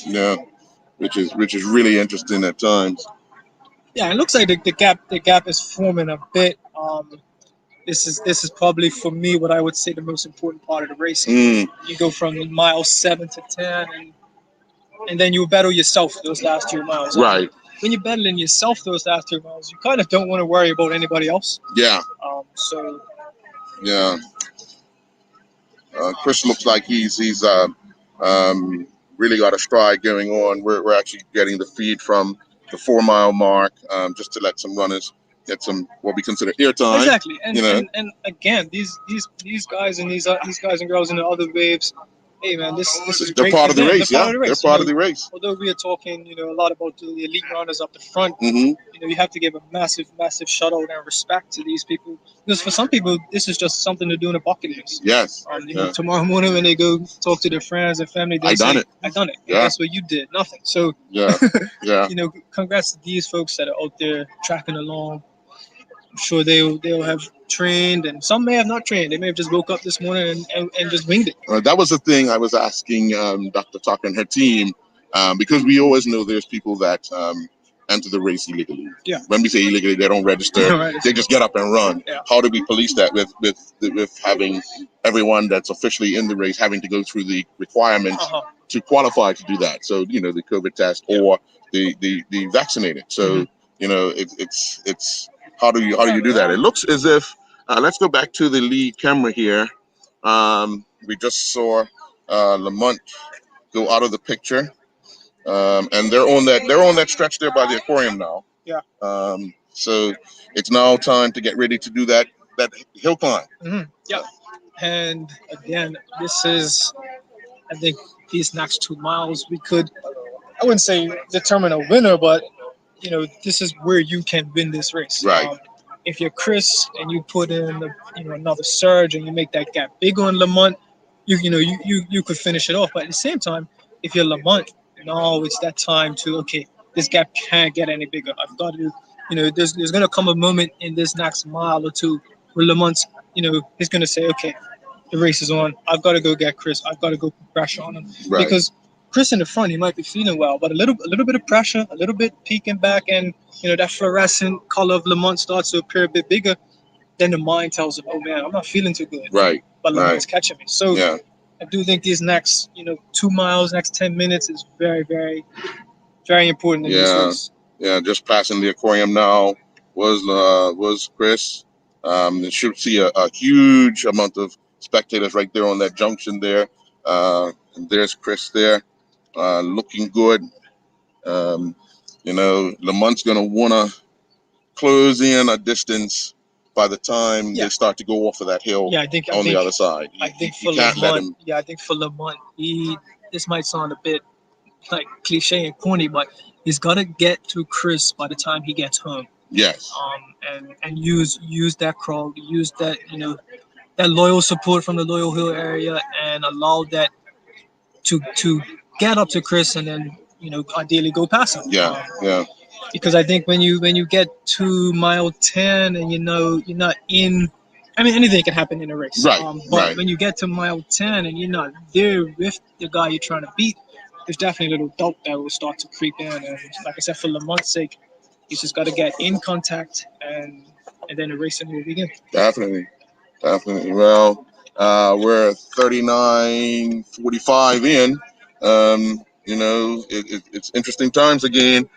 Yeah. Which is really interesting at times. Yeah, it looks like the gap is forming a bit. This is probably for me what I would say the most important part of the race. Mm. You go from mile 7 to 10, and then you battle yourself those last 2 miles. Right. When you're battling yourself those last 2 miles, you kind of don't want to worry about anybody else. Yeah. So Yeah. Chris looks like he's really got a stride going on. We're actually getting the feed from the 4 mile mark, just to let some runners get some what we consider airtime. exactly, and, You know. and again, these guys and these guys and girls in the other waves. Hey man, this is They're great part for of the them. race. They're part Yeah. of the race. They're part of the race. Although we are talking, a lot about the elite runners up the front, Hmm. you have to give a massive, massive shout out and respect to these people, because for some people, this is just something to do in a bucket list. Yes. Yeah. Tomorrow morning when they go talk to their friends and family, they say, "I done it." Yeah. And guess what? You did nothing. So, Yeah. Yeah. congrats to these folks that are out there tracking along. I'm sure they'll have trained, and some may have not trained. They may have just woke up this morning and just winged it. That was the thing I was asking Dr. Tucker and her team, because we always know there's people that enter the race illegally. Yeah. When we say illegally, they don't register. Right. They just get up and run. Yeah. How do we police that with having everyone that's officially in the race having to go through the requirements to qualify to do that? So the COVID test or the vaccinated. So it's how do you do that? It looks as if let's go back to the lead camera here. We just saw Lamont go out of the picture, and they're on that stretch there by the aquarium now. Yeah. So it's now time to get ready to do that hill climb. Mm-hmm. Yeah. And again, I think these next 2 miles, we could, I wouldn't say determine a winner, but this is where you can win this race. Right. If you're Chris and you put in another surge and you make that gap big on Lamont, you could finish it off. But at the same time, if you're Lamont, now it's that time to, okay, this gap can't get any bigger. I've got to, there's gonna come a moment in this next mile or two where Lamont's, he's gonna say, okay, the race is on. I've got to go get Chris. I've got to go put pressure on him. Right. Because Chris in the front, he might be feeling well, but a little bit of pressure, a little bit peeking back, and that fluorescent color of Lamont starts to appear a bit bigger. Then the mind tells him, "Oh man, I'm not feeling too good." Right. But Lamont's catching me. So Yeah. I do think these next 2 miles, next 10 minutes is very, very, very important in this race. Yeah, just passing the aquarium now was Chris. You should see a huge amount of spectators right there on that junction there. And there's Chris there, looking good. Lamont's gonna wanna close in a distance by the time they start to go off of that hill Yeah, I think on the other side. I think You for can't let Lamont, him. yeah, I think for Lamont, this might sound a bit like cliche and corny, but he's got to get to Chris by the time he gets home. Yes. And use that crowd, use that that loyal support from the Loyal Hill area, and allow that to get up to Chris, and then ideally go past him. Yeah. Because I think when you get to mile 10 and you're not in, I mean anything can happen in a race. Right. But when you get to mile 10 and you're not there with the guy you're trying to beat, there's definitely a little doubt that will start to creep in. And like I said, for Lamont's sake, he's just got to get in contact, and then the racing will begin. Definitely. Well, we're 39:45 in. It's interesting times again.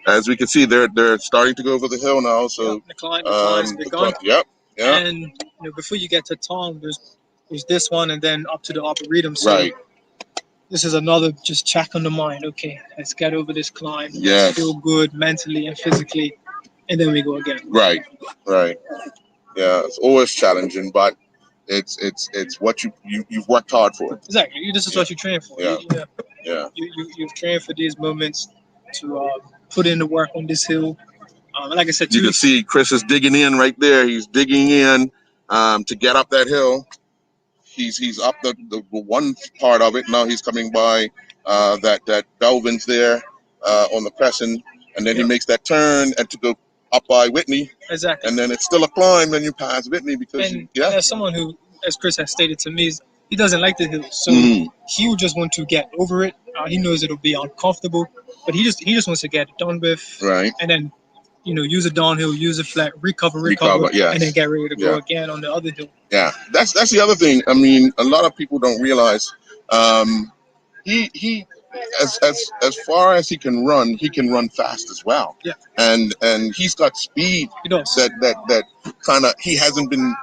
As we can see, they're starting to go over the hill now. So the climb's begun. Yep. And before you get to Tom, there's this one, and then up to the Arboretum. So Right. this is another just check on the mind. Okay, let's get over this climb. Yes. Let's feel good mentally and physically, and then we go again. Right. Yeah, it's always challenging, but it's what you've worked hard for. Exactly. This is what you train for. Yeah. You've trained for these moments to put in the work on this hill. Like I said, you can see Chris is digging in right there. He's digging in to get up that hill. He's up the one part of it. Now he's coming by that Belvin's there on the crescent, and then he makes that turn and to go up by Whitney. Exactly. And then it's still a climb when you pass Whitney because as someone who, as Chris has stated to me, he doesn't like the hills, so he would just want to get over it. He knows it'll be uncomfortable, but he just wants to get it done with. Right. And then use a downhill, use a flat, recover, yes. and then get ready to go again on the other hill. Yeah, that's the other thing. I mean, a lot of people don't realize he as far as he can run fast as well. Yeah. And he's got speed. He does. That kind of he hasn't been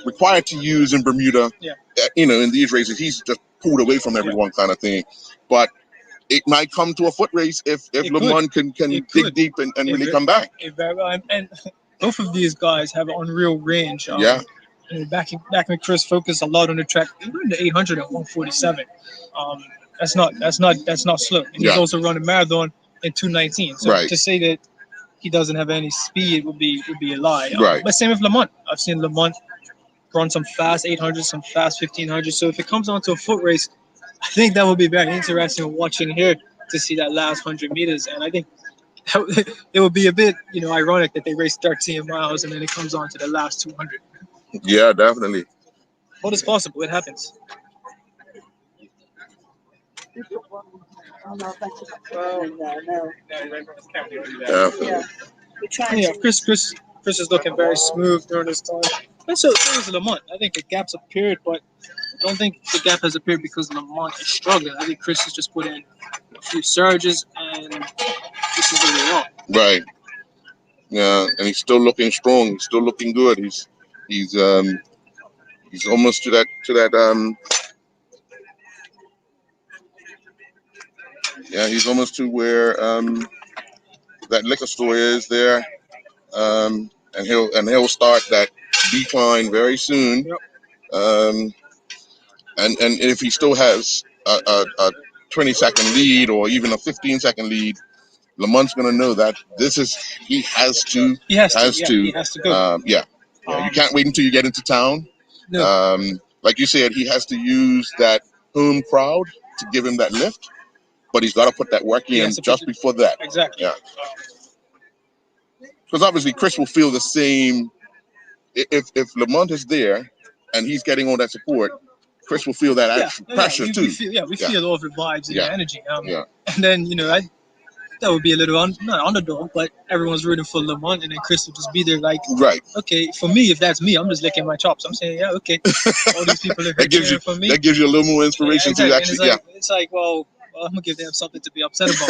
required to use in Bermuda. Yeah. In these races, he's just pulled away from everyone kind of thing. But it might come to a foot race if Lamont can dig deep and really come back. And both of these guys have unreal range. Back when Chris focused a lot on the track, he ran the 800 at 147. That's not slow. And he's also run a marathon in 219. So to say that he doesn't have any speed would be a lie. Right. But same with Lamont. I've seen Lamont run some fast 800s, some fast 1500s. So if it comes on to a foot race, I think that would be very interesting watching here to see that last 100 meters. And I think it would be a bit, ironic that they race 13 miles and then it comes on to the last 200. Yeah, definitely. But it's possible. It happens. Chris is looking very smooth during this time. And so is Lamont. I think the gaps appeared, but I don't think the gap has appeared because Lamont is struggling. I think Chris has just put in a few surges, and this is where they are. Right. Yeah, and he's still looking strong. He's still looking good. He's almost to that. Yeah, he's almost to where that liquor store is there, and he'll start that decline very soon. Yep. And if he still has a 20-second lead or even a 15-second lead, Lamont's going to know that he has to go. You can't wait until you get into town. No. Like you said, he has to use that home crowd to give him that lift, but he's got to put that work in just before that. Exactly. Yeah. Because obviously Chris will feel the same if Lamont is there and he's getting all that support. Chris will feel that pressure too. We feel all the vibes and the energy. And then that would be a little not underdog, but everyone's rooting for Lamont, and then Chris will just be there like, right. Okay, for me, if that's me, I'm just licking my chops. I'm saying, okay, all these people are cheering for me. That gives you a little more inspiration to actually, It's like, well, I'm gonna give them something to be upset about.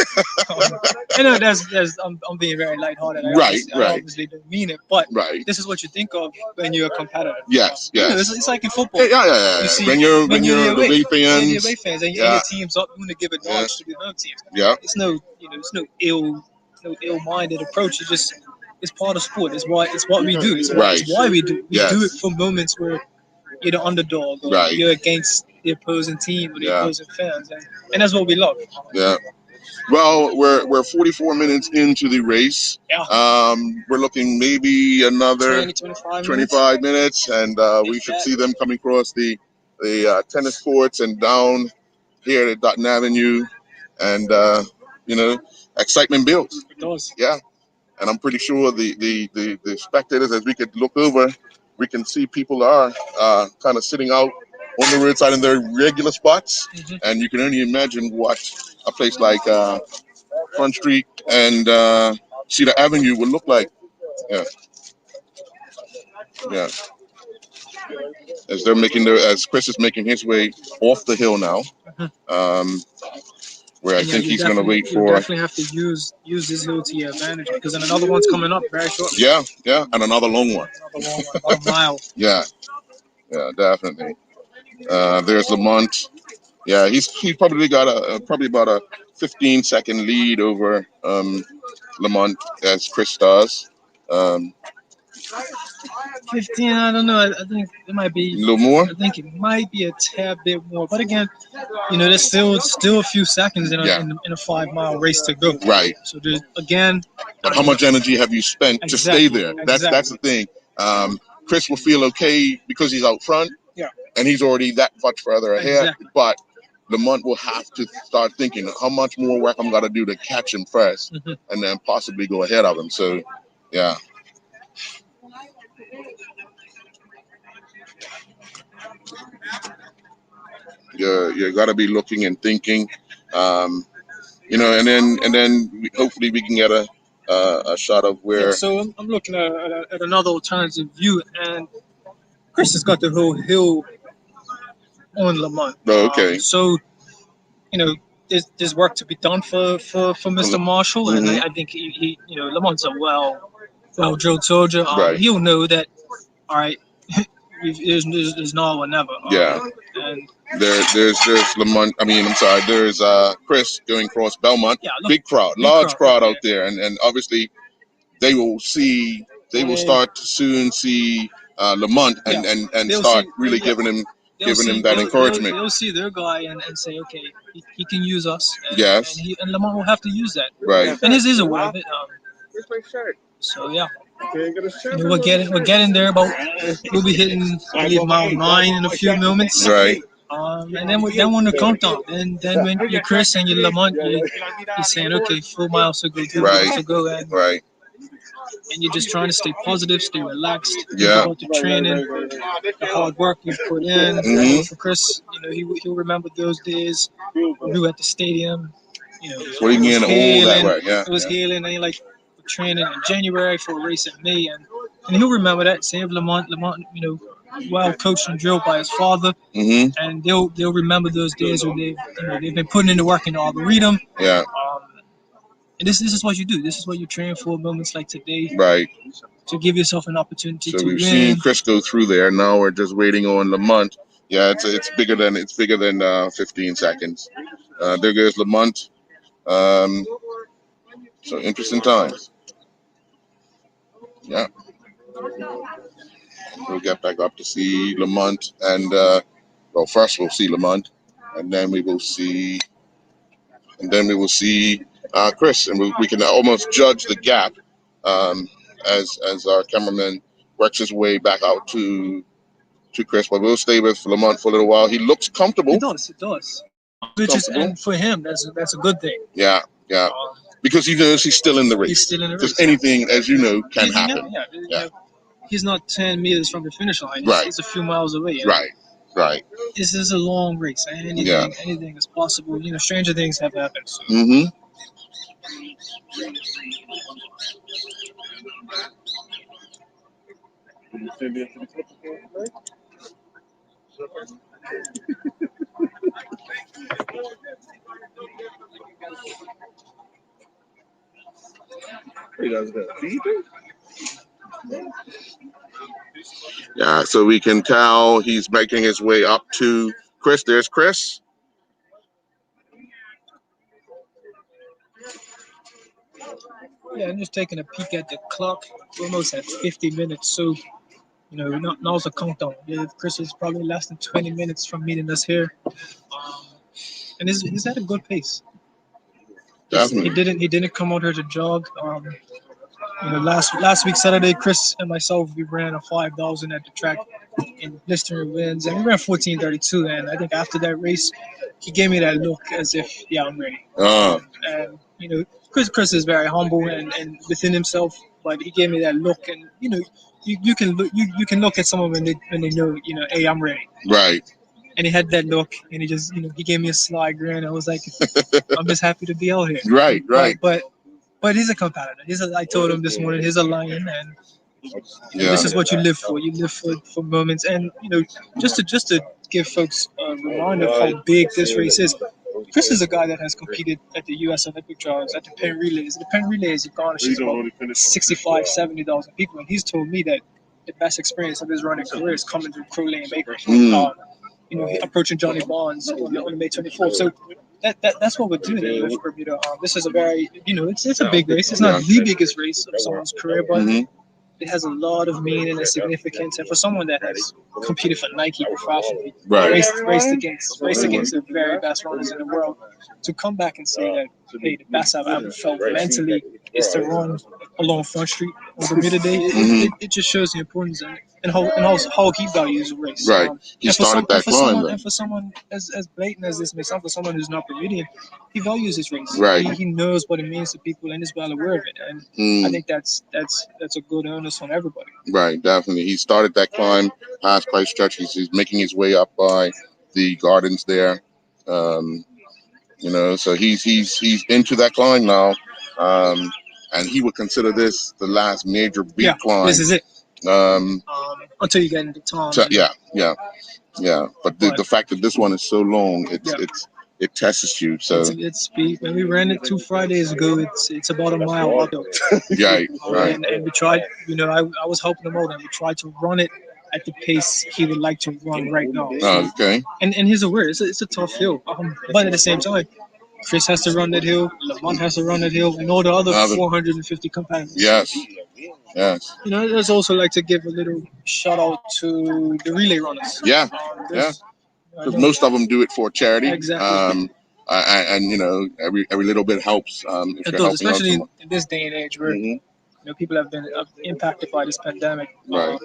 I'm being very lighthearted. I obviously don't mean it, but this is what you think of when you're a competitor. Yes. It's like in football. Yeah. You see, when you're the away fans, and your team's up, you want to give a nod to the home team. Yeah. It's no ill-minded approach. You just it's part of sport. It's what we do. Right. It's why we do. We do it Yes. for moments where you're the underdog or Right. you're against the opposing team or the Yeah. opposing fans, and that's what we love. Yeah. Well, we're 44 minutes into the race. Yeah. We're looking maybe another 25 minutes. 25 minutes, and we should see them coming across the tennis courts and down here at Dutton Avenue, and excitement builds. It does. Yeah, and I'm pretty sure the spectators, as we could look over, we can see people are kind of sitting out on the roadside in their regular spots, and you can only imagine what a place like Front Street and Cedar Avenue would look like. Yeah, yeah. As Chris is making his way off the hill now, where I think he's going to wait You for. definitely have to use this hill to your advantage because then another one's coming up very shortly. Yeah, and another long one. About a mile. Yeah, definitely. There's Lamont. Yeah, he's probably got probably about a 15-second lead over Lamont as Chris does. 15, I don't know. I think it might be A little more. I think it might be a tad bit more. But again, there's still a few seconds in a 5-mile race to go. Right. So there's again. But how much energy have you spent to stay there? That's the thing. Chris will feel okay because he's out front. Yeah. And he's already that much further ahead. Exactly. But Lamont will have to start thinking how much more work I'm gonna do to catch him first, and then possibly go ahead of him. So, yeah. You got to be looking and thinking, and then hopefully we can get a shot of where. Yeah, so I'm looking at another alternative view, and Chris has got the whole hill on Lamont. Oh, okay. So there's work to be done for Mr. Marshall, and I think he Lamont's a well-drilled soldier. Right. He'll know that. All right. There's now or never. Yeah. And there's Lamont. I'm sorry. There's Chris going across Belmont. Yeah, big crowd, large crowd out there, and obviously they will see. They will start to soon see Lamont and start really giving him that encouragement. They'll see their guy and say, okay, he can use us. And, yes. And Lamont will have to use that. Right. And this is aware of it. So yeah. We're getting there, but we'll be hitting mile 9 in a few moments. Right. And then when the countdown, and then when you're Chris and you're Lamont, you're saying, okay, 4 miles to go, 2 miles to go, and you're just trying to stay positive, stay relaxed. Yeah. About the training, the hard work you put in. For Chris, he'll remember those days when we were at the stadium. Putting in all that work, yeah. It was healing, and like training in January for a race in May, and he'll remember that. Same with Lamont, well coached and drilled by his father, and they'll remember those days when they've been putting in the work in the arboretum. Yeah. And this is what you do. This is what you train for. Moments like today, right? To give yourself an opportunity to win. So we've seen Chris go through there. Now we're just waiting on Lamont. Yeah, it's bigger than 15 seconds. There goes Lamont. So interesting times. Yeah. We'll get back up to see Lamont, and first we'll see Lamont, and then we will see Chris, and we can almost judge the gap as our cameraman works his way back out to Chris. But we'll stay with Lamont for a little while. He looks comfortable. It does. And for him, that's a good thing. Yeah. Because he knows he's still in the race. Because anything, as you know, can happen. He's not 10 meters from the finish line. He's a few miles away. Right. This is a long race. Anything is possible. Stranger things have happened. So. Yeah, so we can tell he's making his way up to Chris. There's Chris. Yeah, I'm just taking a peek at the clock. We're almost at 50 minutes, so now's a countdown. Yeah, Chris is probably less than 20 minutes from meeting us here, and he's at a good pace. Definitely. He didn't come out here to jog. Last week Saturday, Chris and myself we ran a 5,000 at the track in blistering winds, and we ran 14:32. And I think after that race, he gave me that look as if, yeah, I'm ready. And Chris is very humble and within himself, but he gave me that look, and you can look at someone when they know, hey, I'm ready. Right. And he had that look, and he just he gave me a sly grin. I was like, I'm just happy to be out here. Right. But he's a competitor. I told him this morning, he's a lion, and this is what you live for. You live for moments, and just to give folks a reminder of how big this race is. Chris is a guy that has competed at the U.S. Olympic trials, at the Penn Relays. The Penn Relays garnishes about 65, 70,000 people, and he's told me that the best experience of his running career is coming through Crow Lane Baker. Approaching Johnny Bonds on May 24th. So that's what we're doing here with Bermuda. This is a very, it's a big race. It's not the biggest race of someone's career, but it has a lot of meaning and significance. And for someone that has competed for Nike professionally, raced against the very best runners in the world, to come back and say that, hey, the best I've ever felt mentally is to run along Front Street on Bermuda Day, it just shows the importance and how he values the race. Right. He started that climb. And for someone as blatant as this may sound, for someone who's not Bermudian, he values his race. Right. He knows what it means to people and is well aware of it. And I think that's a good onus on everybody. Right, definitely. He started that climb past Christchurch. He's making his way up by the gardens there. So he's into that climb now. And he would consider this the last major big climb. This is it. Until you get into Tom. Yeah. But the fact that this one is so long, it tests you. So it's speed. When we ran it 2 Fridays ago, it's about a mile uphill. Right. And we tried. I was helping him out, and we tried to run it at the pace he would like to run right now. Okay. And he's aware it's a tough hill, but at the same time, Chris has to run that hill, Lamont has to run that hill, and all the other 450 competitors. Yes. I'd also like to give a little shout out to the relay runners. Because most of them do it for charity. Exactly. And every little bit helps. If you're especially in this day and age where people have been impacted by this pandemic. Right.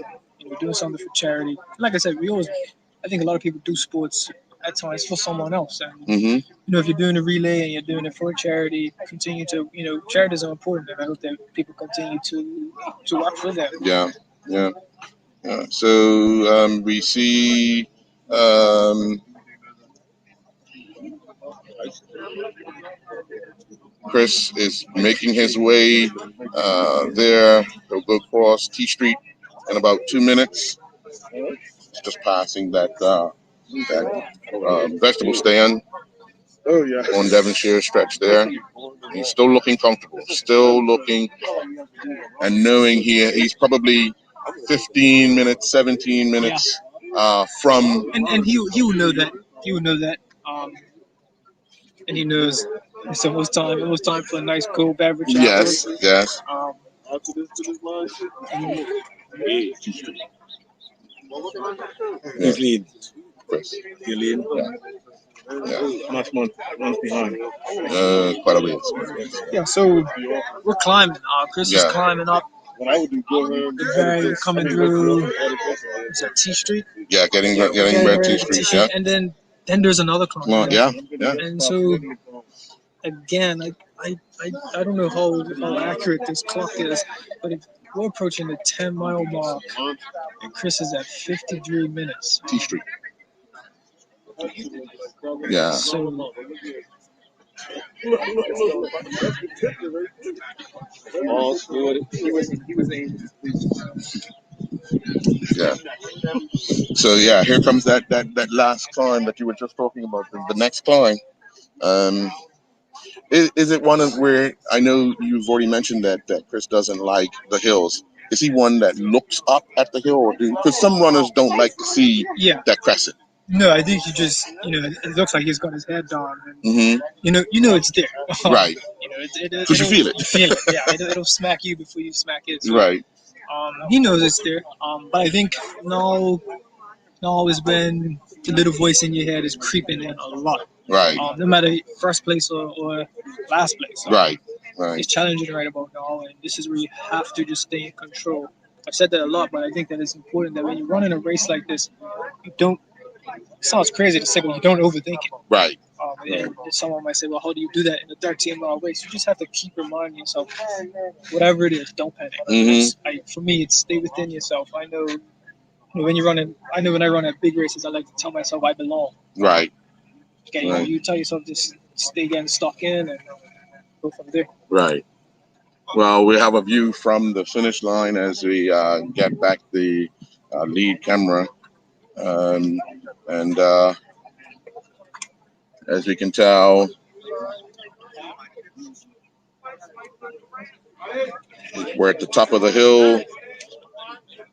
Doing something for charity. Like I said, I think a lot of people do sports at times for someone else. And if you're doing a relay and you're doing it for a charity, continue to charities are important, and I hope that people continue to work for them. Yeah. So we see Chris is making his way there. He'll go across T Street in about 2 minutes. It's just passing that vegetable stand on Devonshire stretch there. He's still looking comfortable, and knowing he's probably 15 minutes, 17 minutes from. And he will know that. He will know that. And he knows it's almost time. It was time for a nice cold beverage. Yes. He's lead. Chris. You lead? Yeah. Much months behind. Quite a ways. Yeah, so we're climbing. Chris is climbing up. Very coming through. Is that T Street? Yeah, getting red T Street. Yeah. And then there's another climb. Yeah. And so again, I don't know how accurate this clock is, but if we're approaching the 10-mile mark, and Chris is at 53 minutes. T Street. Yeah. So yeah. So here comes that last climb that you were just talking about. The next climb. Is it one of where I know you've already mentioned that Chris doesn't like the hills? Is he one that looks up at the hill, because some runners don't like to see that crescent? No, I think he just it looks like he's got his head down. And, you know it's there. Right. Because you feel it. You feel it. Yeah, it'll smack you before you smack it. So, Right. he knows it's there. But I think now is when the little voice in your head is creeping in a lot. Right. No matter first place or last place. Right. Right. It's challenging right about now, and this is where you have to just stay in control. I've said that a lot, but I think that it's important that when you run in a race like this, you don't. It sounds crazy to say, but you don't overthink it. Right. And someone might say, "Well, how do you do that in a 13-mile race?" You just have to keep reminding yourself, whatever it is, don't panic. For me, it's stay within yourself. I know when you're running. I know when I run at big races, I like to tell myself I belong. Right. Okay, Right. you tell yourself just stay getting stuck in and go from there. Right. Well, we have a view from the finish line as we get back the lead camera. And as we can tell, we're at the top of the hill.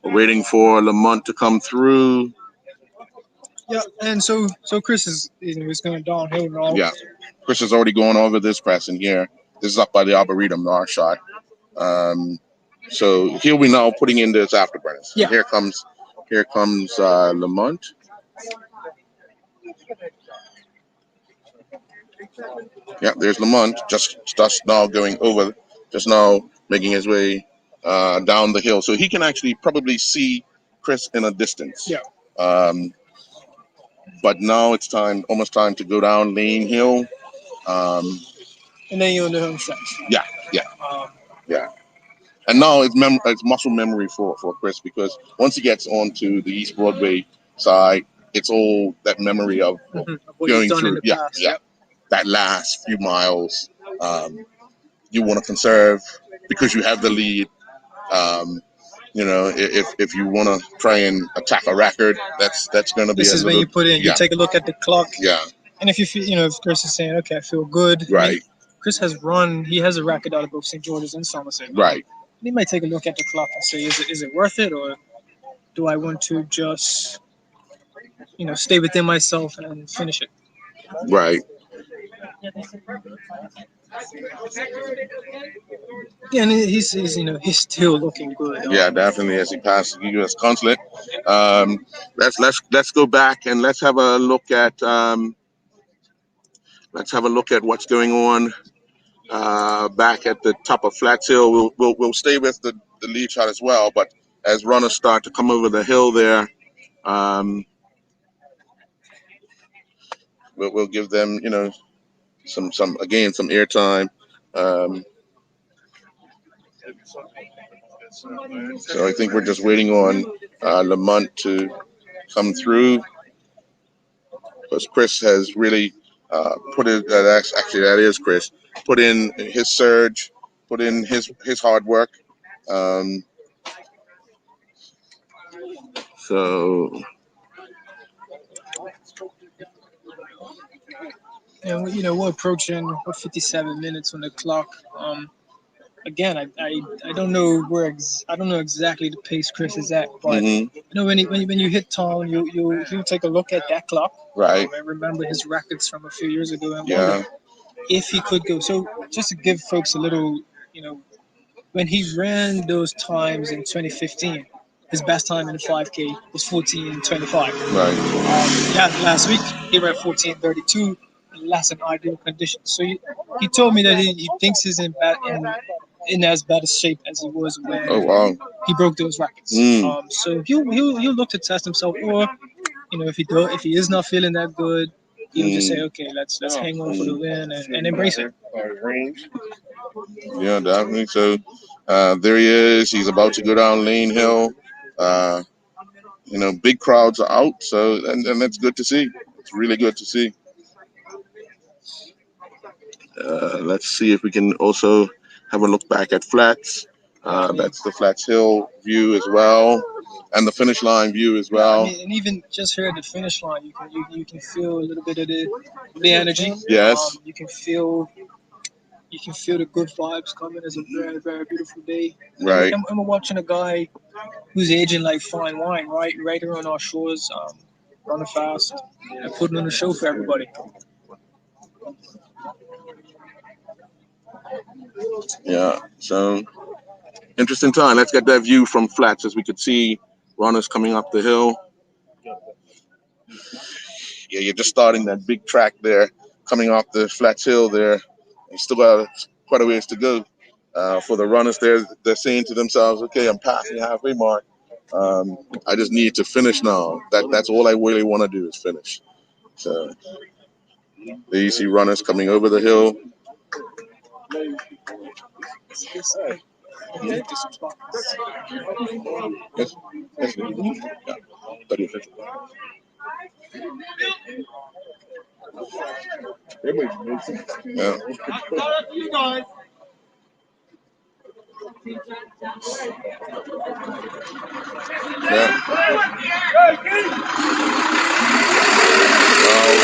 We're waiting for Lamont to come through. Yeah, and so Chris is going downhill now. Yeah, Chris is already going over this crescent here. This is up by the Arboretum, our shot. So here we now putting in this afterburners. Yeah. Here comes Lamont. Yeah, there's Lamont just now going over, just now making his way down the hill. So he can actually probably see Chris in a distance. Yeah. But now it's almost time to go down Lane Hill. And then you're on the home stretch. Yeah. And now it's muscle memory for Chris, because once he gets onto the East Broadway side, it's all that memory of going through. Yeah. That last few miles, you want to conserve because you have the lead. If you want to try and attack a record, that's going to be. This is when you put in. You take a look at the clock. Yeah. And if you feel, if Chris is saying, okay, I feel good. Right. I mean, Chris has run. He has a record out of both St. George's and Somerset. Right. He might take a look at the clock and say, is it worth it, or do I want to just, stay within myself and finish it? Right. Yeah, and he's still looking good. Yeah, definitely. As he passes the U.S. consulate, let's go back and let's have a look at what's going on back at the top of Flats Hill. We'll stay with the lead shot as well, but as runners start to come over the hill there, we'll give them some airtime. So I think we're just waiting on Lamont to come through, because Chris has really put in. That is Chris. Put in his surge, put in his hard work. So. And we're approaching 57 minutes on the clock. Again, I don't know I don't know exactly the pace Chris is at, but when you hit town, you take a look at that clock. Right. I remember his records from a few years ago, and wonder if he could go. So just to give folks a little, when he ran those times in 2015, his best time in the 5K was 14:25. Right. Last week he ran 14:32. Less in ideal conditions. So he told me that he thinks he's in as bad a shape as he was when he broke those records. So he'll look to test himself, or if he is not feeling that good, he'll just say, okay, let's hang on for the win and embrace it. Yeah, definitely. So there he is. He's about to go down Lane Hill. Big crowds are out, so and that's good to see. It's really good to see. Let's see if we can also have a look back at Flats. That's the Flats Hill view as well, and the finish line view as well. And even just here at the finish line, you can feel a little bit of the energy. Yes. You can feel the good vibes coming. It's a very, very beautiful day. Right. And we're watching a guy who's aging like fine wine, right here on our shores, running fast and putting on a show for everybody. Yeah, so interesting time. Let's get that view from flats as we could see runners coming up the hill. Yeah, you're just starting that big track there, coming off the flats hill there. You still got quite a ways to go. For the runners there, they're saying to themselves, okay, I'm passing the halfway mark. I just need to finish now. That's all I really want to do is finish. So there you see runners coming over the hill. Yes. Yes. Yeah. 35. Yeah.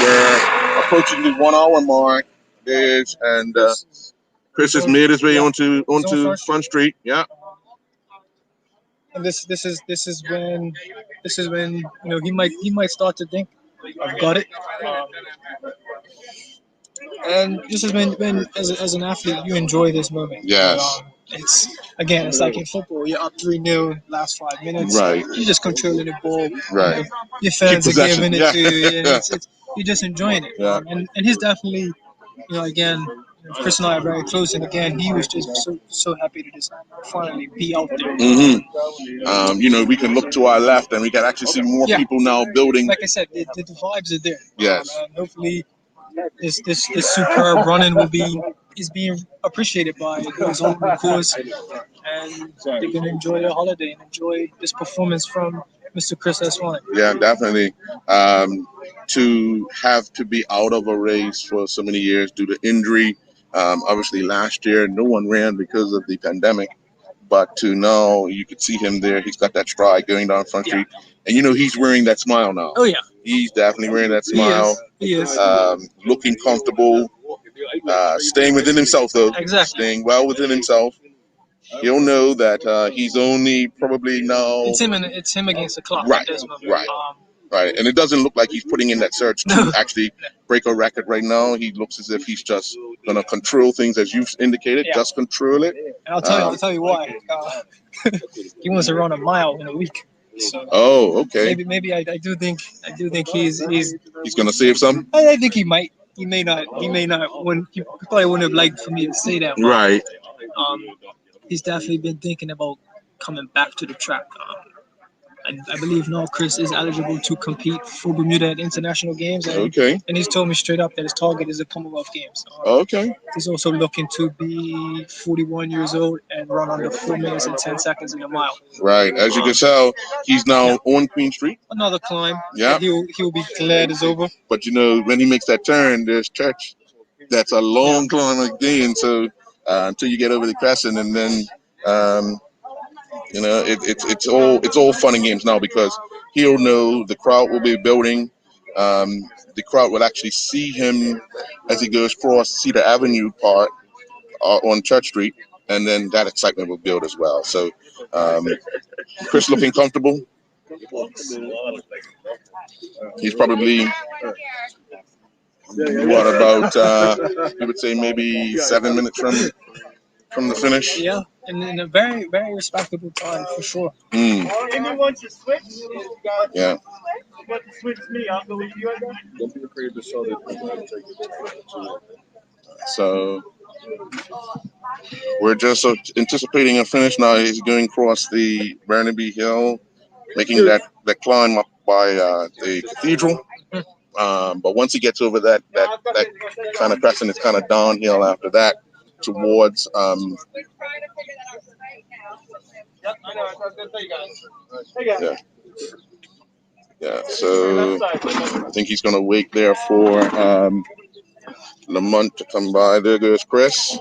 Yeah. We're approaching the 1 hour mark. And Chris has made his way onto Front Street. Yeah. And this is when he might start to think, I've got it. And this is when as an athlete you enjoy this moment. Yes. It's like in football, you're up 3-0 last 5 minutes. Right. You're just controlling the ball. Right. Your fans are giving it to you, and Yeah. you're just enjoying it. Yeah. And he's definitely, again, Chris and I are very close, and again, he was just so happy to just finally be out there. Mm-hmm. We can look to our left, and we can actually see more people now building. Like I said, the vibes are there. Yes. And hopefully, this superb running is being appreciated by those on the course, and they can enjoy their holiday and enjoy this performance from Mr. Chris S1. Yeah, definitely. To have to be out of a race for so many years due to injury. Obviously, last year no one ran because of the pandemic, but to now you could see him there. He's got that stride going down Front Street, and he's wearing that smile now. Oh yeah, he's definitely wearing that smile. He is. Looking comfortable, staying within himself though. Exactly. Staying well within himself. He'll know that he's only probably now. It's him against the clock. Right. At this moment. Right. Right, and it doesn't look like he's putting in that search to actually break a record right now. He looks as if he's just gonna control things, as you've indicated. Yeah. Just control it. And I'll tell you why. He wants to run a mile in a week. So okay. Maybe I do think he's gonna save some. I think he might. He may not. He probably wouldn't have liked for me to say that. But, right. He's definitely been thinking about coming back to the track. I believe now Chris is eligible to compete for Bermuda at international games. And, and he's told me straight up that his target is the Commonwealth Games. He's also looking to be 41 years old and run under 4 minutes and 10 seconds in a mile. Right. As you can tell, he's now on Queen Street. Another climb. Yeah. He'll be glad it's over. But when he makes that turn, there's church. That's a long climb again. So until you get over the crescent, and then it's all fun and games now, because he'll know the crowd will be building. The crowd will actually see him as he goes across Cedar Avenue part on Church Street, and then that excitement will build as well. So Chris looking comfortable. He's probably about we would say maybe 7 minutes from the finish. Yeah, and in a very, very respectable time for sure. Anyone wants to switch? Yeah. You want to switch me? I'll go with you. Don't be afraid to show that. So we're just anticipating a finish now. He's going across the Burnaby Hill, making that climb up by the cathedral. But once he gets over that kind of crescent, it's kind of downhill after that towards so I think he's going to wait there for Lamont to come by. There goes Chris,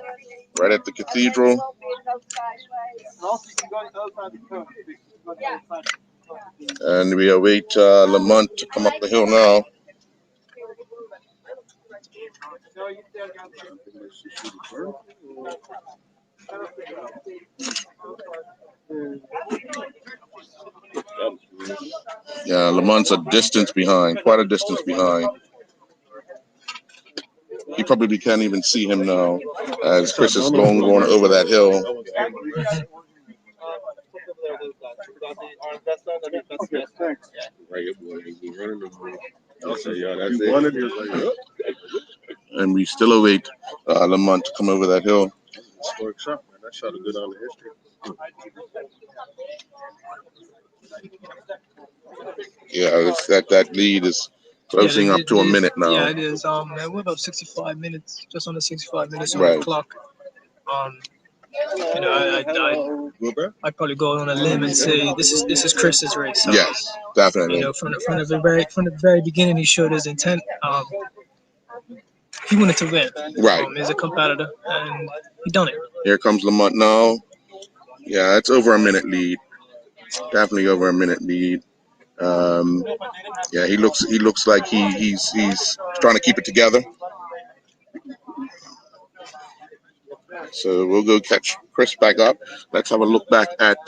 right at the cathedral. And we await Lamont to come up the hill now. Yeah, Lamont's a distance behind, quite a distance behind. You probably can't even see him now as Chris is going over that hill. And we still await Lamont to come over that hill. That shot a good on the history. Yeah, that lead is closing up to a minute now. Yeah, it is. We're about 65 minutes, just under 65 minutes on Right. the clock. You know, I'd probably go on a limb and say this is Chris's race. Yes, definitely. You know, from the very beginning, he showed his intent. He wanted to win. Right. He's a competitor, and he done it. Here comes Lamont now. Yeah, it's over a minute lead. Definitely over a minute lead. Yeah, he looks like he's trying to keep it together. So we'll go catch Chris back up. Let's have a look back at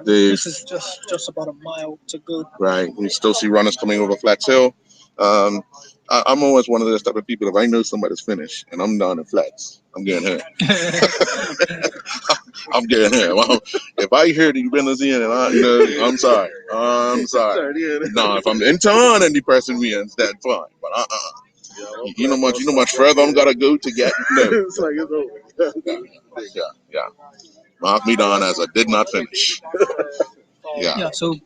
This is just about a mile to go. Right. We still see runners coming over Flats Hill. I'm always one of those type of people. If I know somebody's finished and I'm down at Flats, I'm getting here. I'm getting here. Well, if I hear that you've been in and I'm sorry. I'm sorry. No, if I'm in town and the person wins, that's fine. But you know much further I'm gotta go to get It's like it's over. Yeah. Mark me down as I did not finish. Yeah. So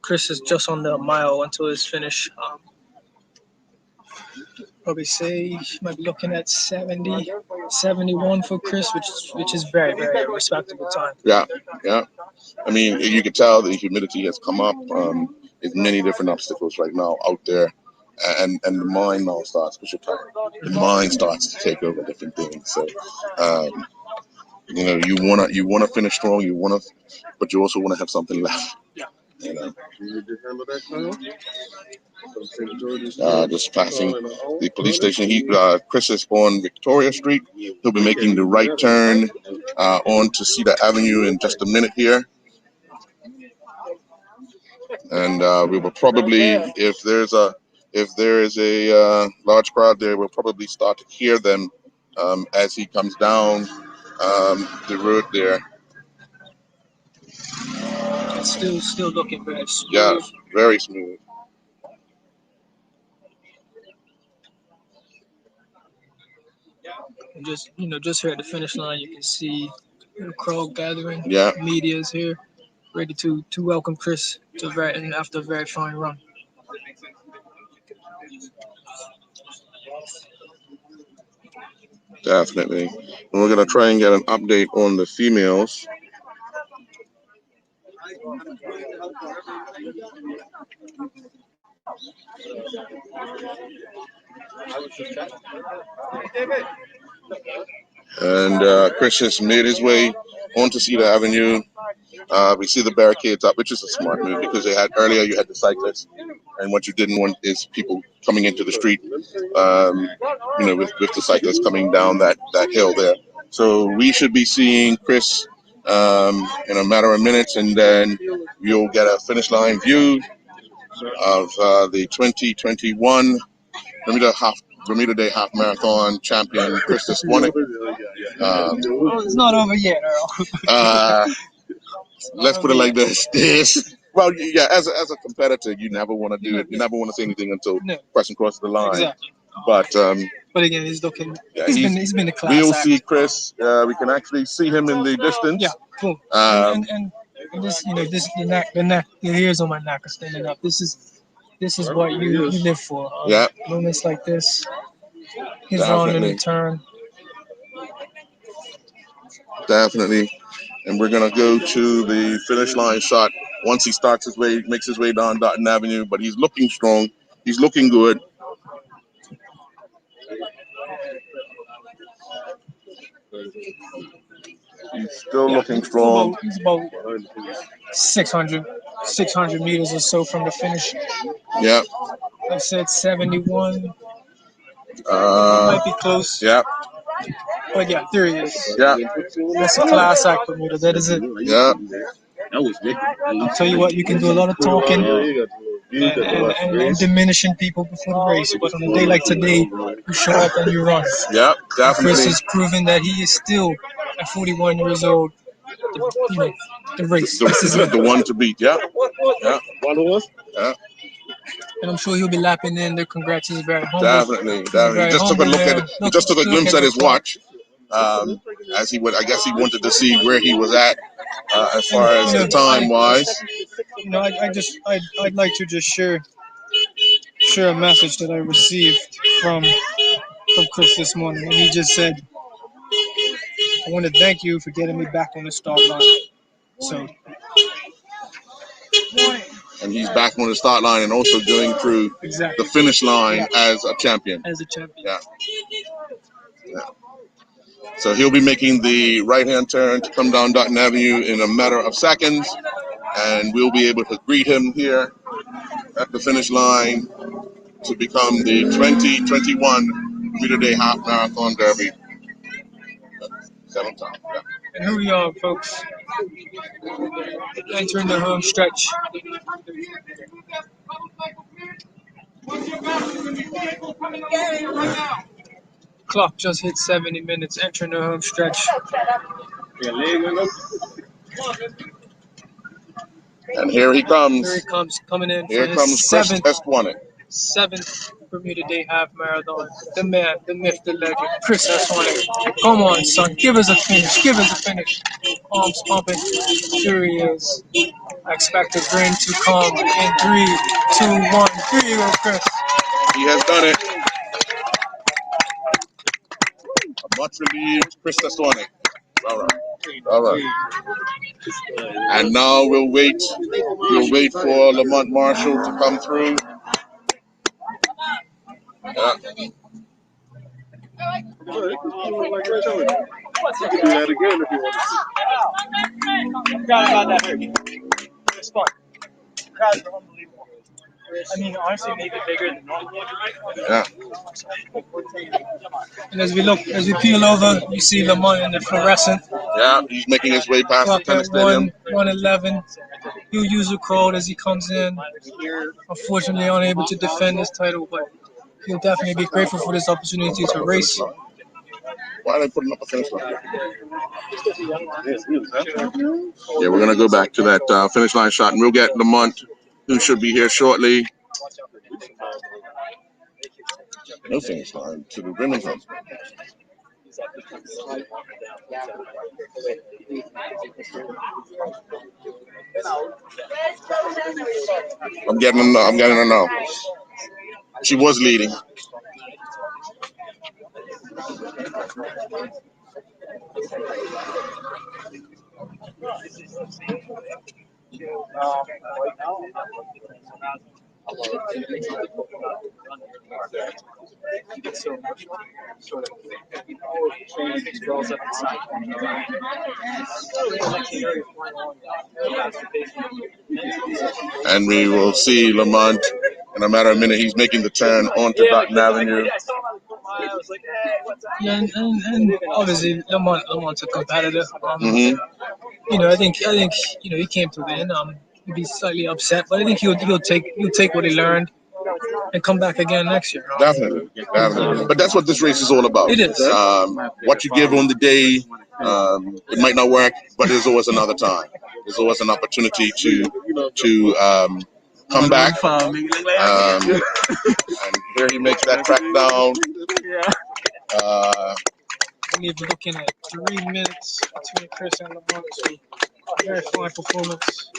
Chris is just under a mile until his finish. Probably say he might be looking at 70, 71 for Chris, which is very, very respectable time. Yeah. I mean, you can tell the humidity has come up. There's many different obstacles right now out there, and the mind now starts, because you're tired. The mind starts to take over different things. So, you wanna finish strong. But you also wanna have something left. Yeah. You know. Just passing the police station. Chris is on Victoria Street. He'll be making the right turn on to Cedar Avenue in just a minute here. And we will probably, if there is a large crowd there, we'll probably start to hear them as he comes down the road there. It's still looking very smooth. Yeah, very smooth. Just here at the finish line, you can see the crowd gathering. Yeah. Media's here, ready to welcome Chris after a very fine run. Definitely. And we're going to try and get an update on the females. And Chris has made his way onto Cedar Avenue. We see the barricades up, which is a smart move, because earlier you had the cyclists, and what you didn't want is people coming into the street, with the cyclists coming down that hill there. So we should be seeing Chris in a matter of minutes, and then you'll get a finish line view of the 2021 Bermuda Day Half Marathon champion. Chris just won it. It's not over yet, Earl. Let's put it like this. Well, yeah, as a competitor, you never want to do it. You never want to say anything until person crosses the line. Exactly. But again, he's looking. Yeah, he's been a class We'll act. see Chris. We can actually see him in the distance. Yeah, cool. And this, the hairs on my neck are standing up. This is what you live for. Yeah. Moments like this. His run in the turn. Definitely. And we're gonna go to the finish line shot once he makes his way down Dotton Avenue. But he's looking strong. He's looking good. He's still looking strong. He's about 600 meters or so from the finish. Yeah. I said 71. Might be close. Yeah. But yeah, there he is. Yeah. That's a class act, Bermuda. That is it. Yeah. I'll tell you what, you can do a lot of talking. and diminishing people before the race. But on a day like today, you show up and you run. Yeah, Chris definitely. is proving that he is still at 41 years old. The race. This is it. The one to beat. Yeah. Yeah. Yeah. And I'm sure he'll be lapping in. The congrats. He's very humble. Definitely. He just took a look at it. He just took a glimpse at his watch. As he would, I guess he wanted to see where he was at as far as the time wise. I'd like to just share a message that I received from Chris this morning, and he just said, "I want to thank you for getting me back on the start line." So, and he's back on the start line and also going through the finish line as a champion. Yeah. Yeah. So he'll be making the right-hand turn to come down Dutton Avenue in a matter of seconds, and we'll be able to greet him here at the finish line to become the 2021 Bermuda Day Half Marathon Derby. Seventh time. Yeah. And here we are, folks, entering the home stretch. Clock just hit 70 minutes, entering the home stretch. And here he comes. Here he comes, coming in. Here for comes his Chris Esquanick. Seventh Bermuda Day Half Marathon. The man, the myth, the legend, Chris Esquanick. Come on, son, give us a finish. Give us a finish. Arms pumping. Here he is. I expect the rain to come in 3, 2, 1. Here you go, Chris. He has done it. A much relieved Chris Esquanick. All right. All right. And now we'll wait. We'll wait for Lamont Marshall to come through. Yeah. It's fun. Crowds are unbelievable. I mean, honestly, maybe bigger than normal. Yeah. And as we peel over, you see Lamont in the fluorescent. Yeah, he's making his way past the tennis stadium. 111. He'll use a crowd as he comes in. Unfortunately, unable to defend his title, but he'll definitely be grateful for this opportunity to race. Why are they putting up a finish line? Yeah, we're going to go back to that finish line shot, and we'll get Lamont, who should be here shortly. No finish line to the women's home. I'm getting a no. She was leading. And we will see Lamont in a matter of a minute. He's making the turn onto Dutton Avenue. Yeah, and obviously Lamont's a competitor. I think he came to win. He'd be slightly upset, but I think he'll take what he learned and come back again next year. Definitely. But that's what this race is all about. It is. What you give on the day, it might not work, but there's always another time. There's always an opportunity to come back. And here he makes that track down. I believe we're looking at 3 minutes between Chris and Lamont. So very fine performance.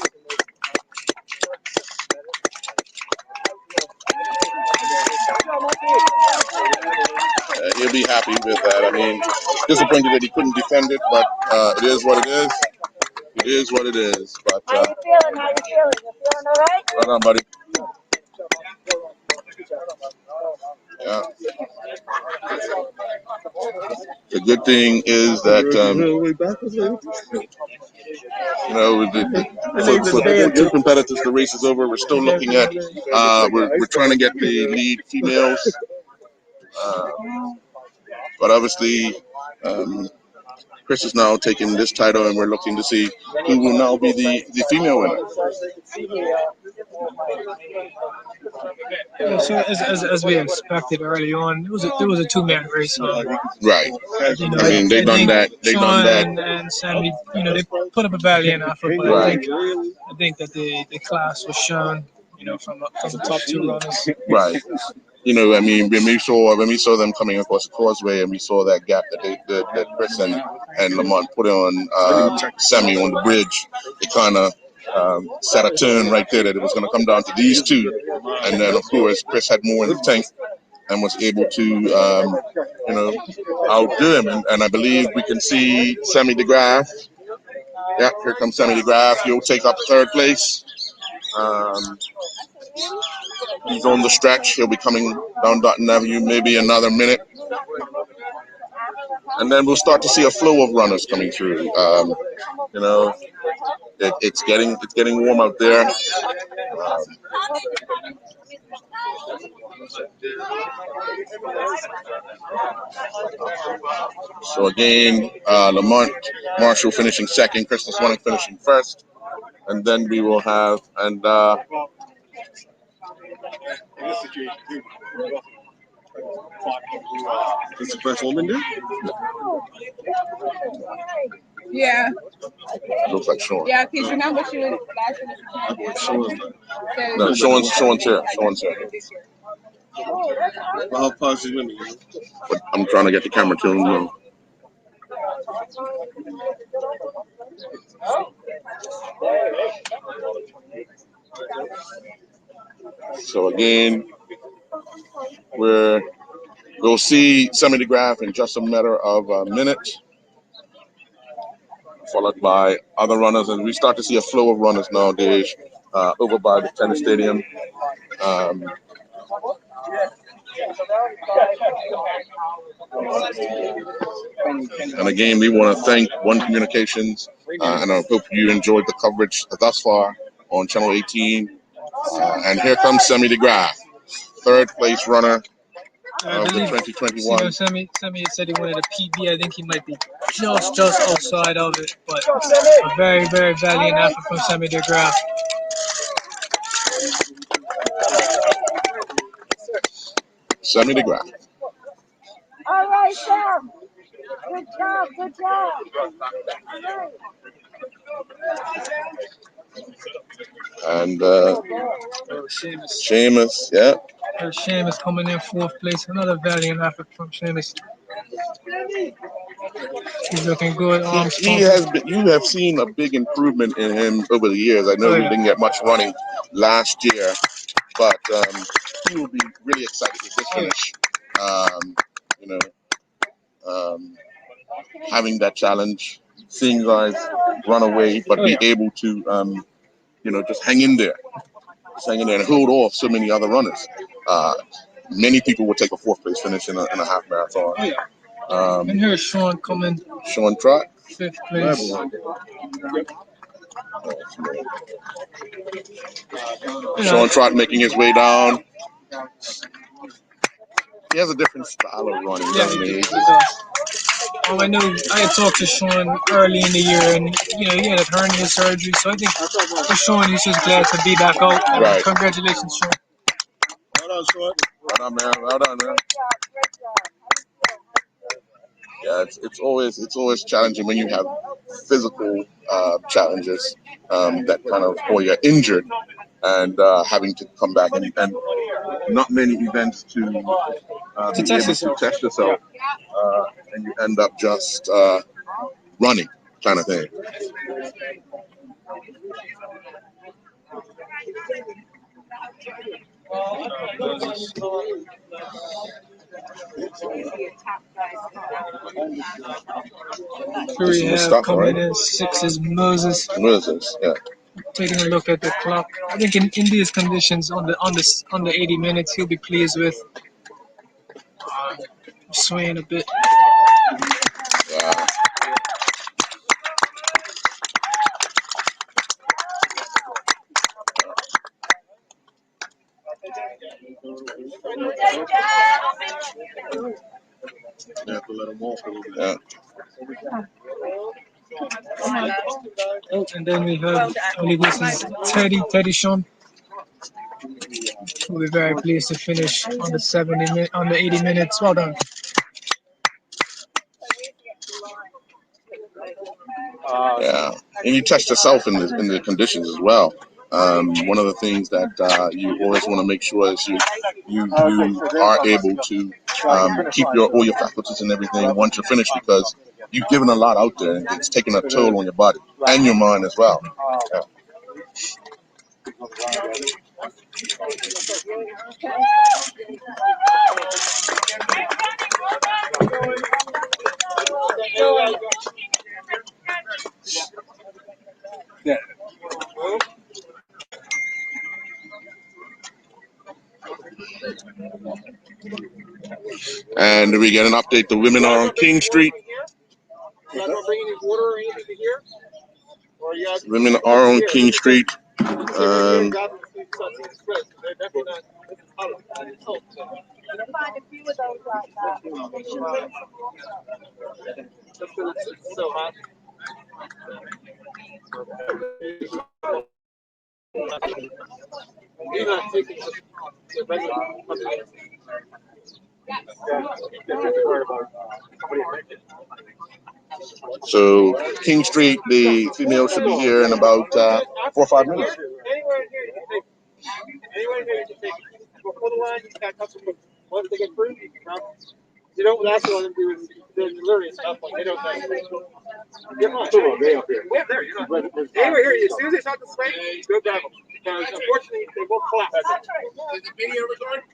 He'll be happy with that. I mean, disappointed that he couldn't defend it, but it is what it is. It is what it is. But how you feeling? How you feeling? You feeling all right? Right on, buddy. Yeah. The good thing is that for two competitors, the race is over. We're still looking at we're trying to get the lead females, but obviously Chris is now taking this title, and we're looking to see who will now be the female winner. Yeah, so as we expected early on, it was a two-man race. Right. You know, I mean, they've done that. They've done that. And Sammy, you know, they put up a valiant effort, but Right. I think that the class was shown, you know, from the top two runners. Right. You know, I mean, when we saw them coming across the causeway, and we saw that gap that Chris and Lamont put on Sammy on the bridge, it kind of set a turn right there that it was going to come down to these two, and then of course Chris had more in the tank and was able to you know, outdo him, and I believe we can see Sammy DeGraff. Yeah, here comes Sammy DeGraff. He'll take up third place. He's on the stretch. He'll be coming down Dutton Avenue maybe another minute. And then we'll start to see a flow of runners coming through. You know, it's getting warm out there. So again, Lamont Marshall finishing second, Christmas Wanning finishing first. And then we will have, and Is the first woman there? Yeah. looks like Sean. Yeah, because you remember she was last year. No, Sean's here. Sean's here. Well, how far is she winning? But I'm trying to get the camera to him. So again, we'll see Sammy DeGraff in just a matter of a minute, followed by other runners, and we start to see a flow of runners nowadays over by the tennis stadium. And again, we want to thank One Communications, and I hope you enjoyed the coverage thus far on Channel 18. And here comes Sammy DeGraff, third place runner of the 2021. You know, Sammy said he wanted a PB. I think he might be just outside of it, but a very, very valiant effort from Sammy DeGraff. Sammy DeGraff. All right, Sam. Good job. Good job. And Seamus. yeah. Seamus coming in fourth place. Another valiant effort from Seamus. He's looking good. He has been. You have seen a big improvement in him over the years. I know he didn't get much running last year, but he will be really excited with this finish. You know, having that challenge, seeing guys run away, but be able to, you know, just hang in there and hold off so many other runners. Many people would take a fourth place finish in a half marathon. And here's Sean coming. Sean Trott, fifth place. Sean Trott making his way down. He has a different style of running, doesn't he? I know I had talked to Sean early in the year, and you know, he had a hernia surgery, so I think for Sean, he's just glad to be back out. Right. Congratulations, Sean. Well done, Sean. Well done, man. Well done, man. Yeah, it's always challenging when you have physical challenges that kind of, or you're injured and having to come back and not many events to be able to test yourself, and you end up just running kind of thing. Here we have coming in six is Moses. Moses, yeah. Taking a look at the clock. I think in these conditions, on the 80 minutes, he'll be pleased with. Swaying a bit. Yeah. You have to let him off a little bit. Yeah. Oh, and then we have, I believe this is Teddy Sean. We'll be very pleased to finish on the 80 minutes. Well done. Yeah, and you test yourself in the conditions as well. One of the things that you always want to make sure is you are able to keep all your faculties and everything once you're finished, because you've given a lot out there and it's taking a toll on your body and your mind as well. Yeah. Yeah. And we get an update. The women are on King Street. Women are on King Street. So King Street, the female should be here in about 4 or 5 minutes. You know, that's what I'm doing. They're learning stuff, but they don't know. Get on. Way up here. Way up there. You're not. Anyway, here, as soon as they start to sway, go grab them. Because unfortunately, they will collapse. Is the video recording?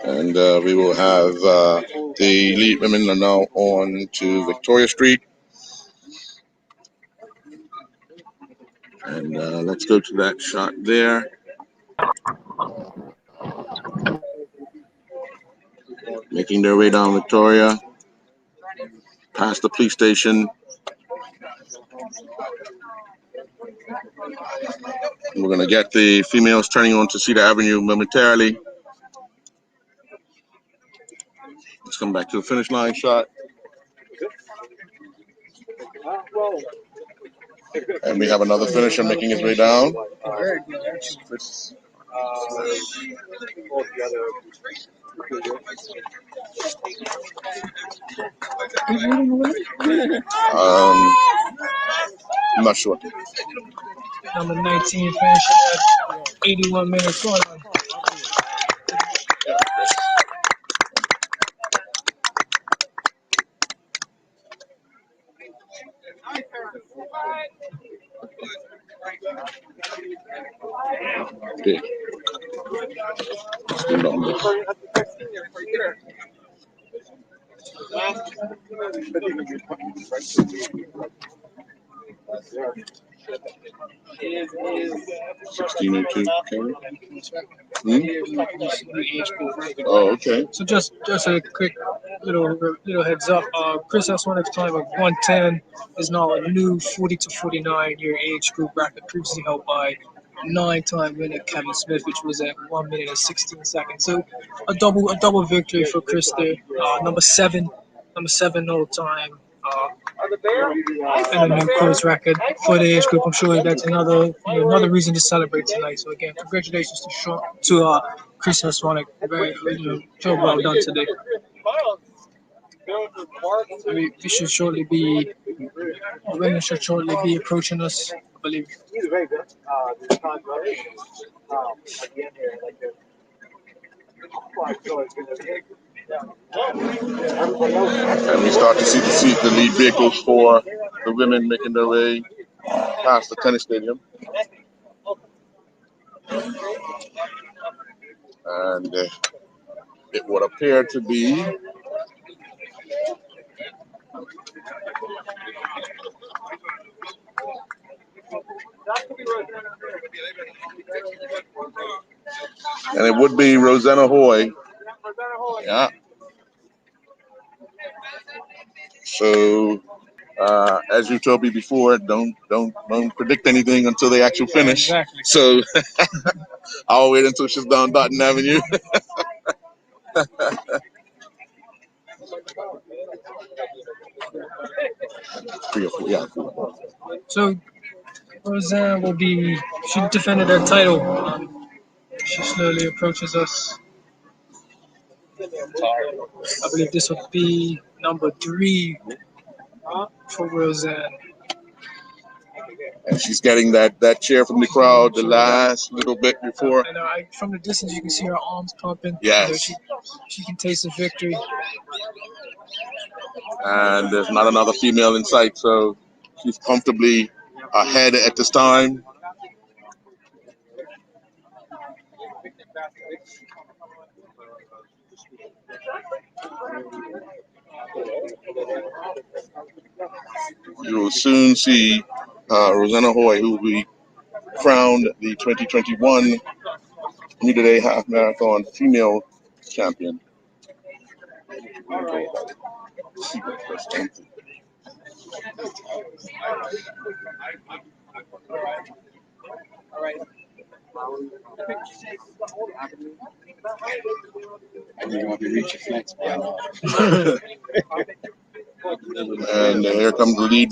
And we will have the elite women are now on to Victoria Street. And let's go to that shot there. Making their way down Victoria, past the police station. We're going to get the females turning on to Cedar Avenue momentarily. Let's come back to the finish line shot. And we have another finisher making his way down. I'm not sure. Number 19 finishing at 81 minutes. Go on. Okay. Oh, okay. So just a quick little heads up. Chris S1's time of 110 is now a new 40 to 49 year age group bracket, previously held by 9-time winner Kevin Smith, which was at 1 minute and 16 seconds. So a double victory for Chris there. Number seven all time. And a new course record for the age group. I'm sure that's another reason to celebrate tonight. So again, congratulations to Chris S1. Very job well done today. We should shortly be. The women should shortly be approaching us, I believe. He's very good. At the end here, like this. And we start to see the lead vehicles for the women making their way past the tennis stadium. And it would appear to be and it would be Rosanna Hoy. Yeah. So As you told me before, don't predict anything until they actually finish. Exactly. So I'll wait until she's down Dotton Avenue. Three or four, yeah. So Rosanna will be. She defended her title. She slowly approaches us. I believe this would be number 3 for Rosanna. And she's getting that cheer from the crowd the last little bit before. And from the distance, you can see her arms pumping. Yes. She can taste the victory. And there's not another female in sight, so she's comfortably ahead at this time. You will soon see Rosanna Hoy, who will be crowned the 2021 Bermuda Day Half Marathon Female Champion. And here comes the lead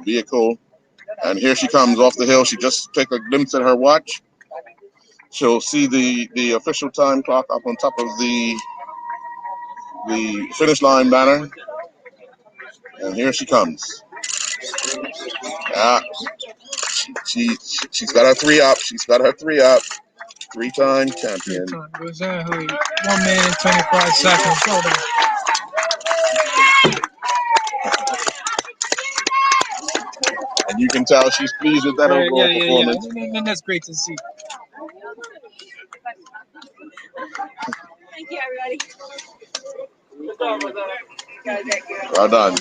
vehicle. And here she comes off the hill. She just took a glimpse at her watch. She'll see the official time clock up on top of the finish line banner. And here she comes. Yeah. She's got her 3 up. She's got her 3 up. 3-time champion. Rosanna Hoy, 1 minute and 25 seconds. Hold on. And you can tell she's pleased with that overall performance. Yeah. And that's great to see. Thank you, everybody. Well done.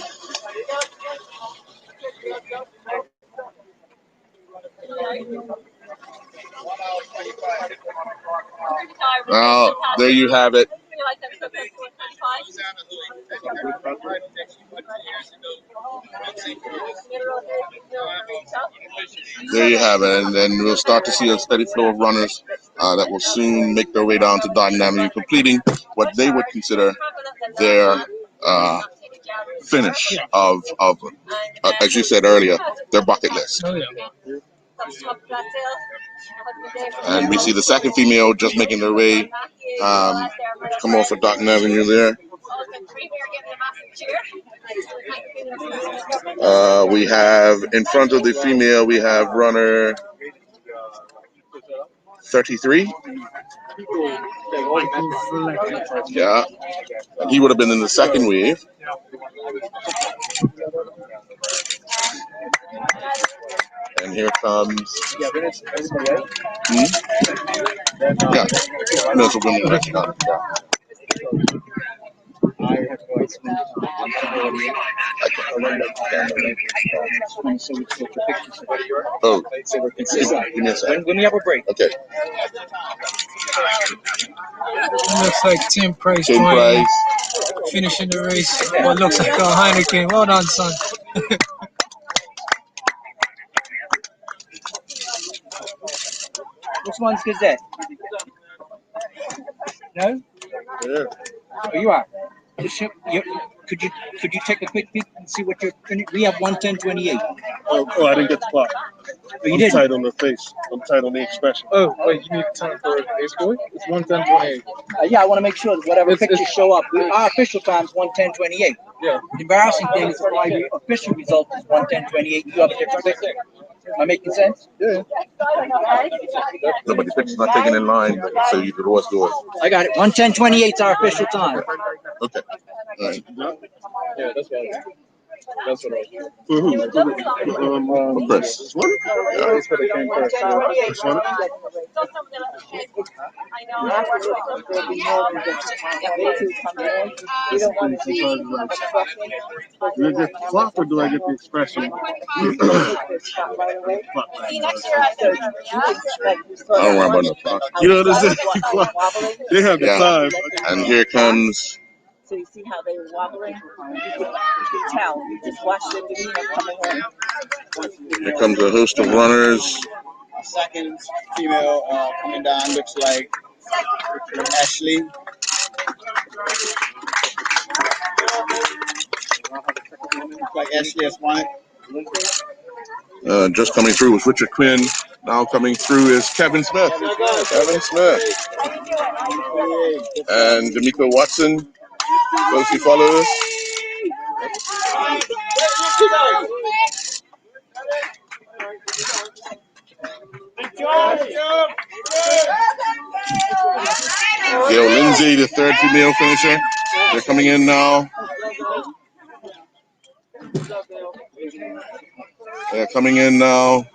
Well, there you have it. There you have it, and then we'll start to see a steady flow of runners that will soon make their way down to Dotton Avenue, completing what they would consider their finish of as you said earlier, their bucket list. Oh, yeah. And we see the second female just making their way come off of Dotton Avenue there. We have in front of the female, we have runner 33. Yeah, and he would have been in the second wave. And here comes. Yeah. No, it's a women race. Oh, give me a second. When we have a break. Okay. Looks like Tim Price finishing the race. What looks like a Heineken. Well done, son. Which one's Gazette? No? Yeah. Oh, you are. Could you take a quick peek and see what you're? We have 1:10:28. Oh, I didn't get the clock. Oh, you I'm didn't? tight on the face. I'm tight on the expression. Oh, wait, you need time for ace boy? It's 1:10:28. Yeah, I want to make sure that whatever pictures show up. Our official time is 1:10:28. Yeah. The embarrassing thing is my official result is 1:10:28. You have a different picture. Am I making sense? Yeah. No, but the picture's not taken in line, so you could always do it. I got it. 1:10:28 is our official time. Okay. All right. Yeah, that's right. That's what I was. For who? For Chris. This one? Yeah. That's what it came first. This one? Do I get the clock or do I get the expression? I don't remember the clock. You know what I'm saying? They have the Yeah. time. And here comes So you see how they were wobbling? You could tell. You just watch their demeanor coming in. Here comes a host of runners. A second female coming down looks like Ashley. Looks like Ashley has won it. Just coming through was Richard Quinn. Now coming through is Kevin Smith. Kevin Smith. And D'Amico Watson. Closely follows. Gail Lindsay, the third female finisher. They're coming in now. They're coming in now.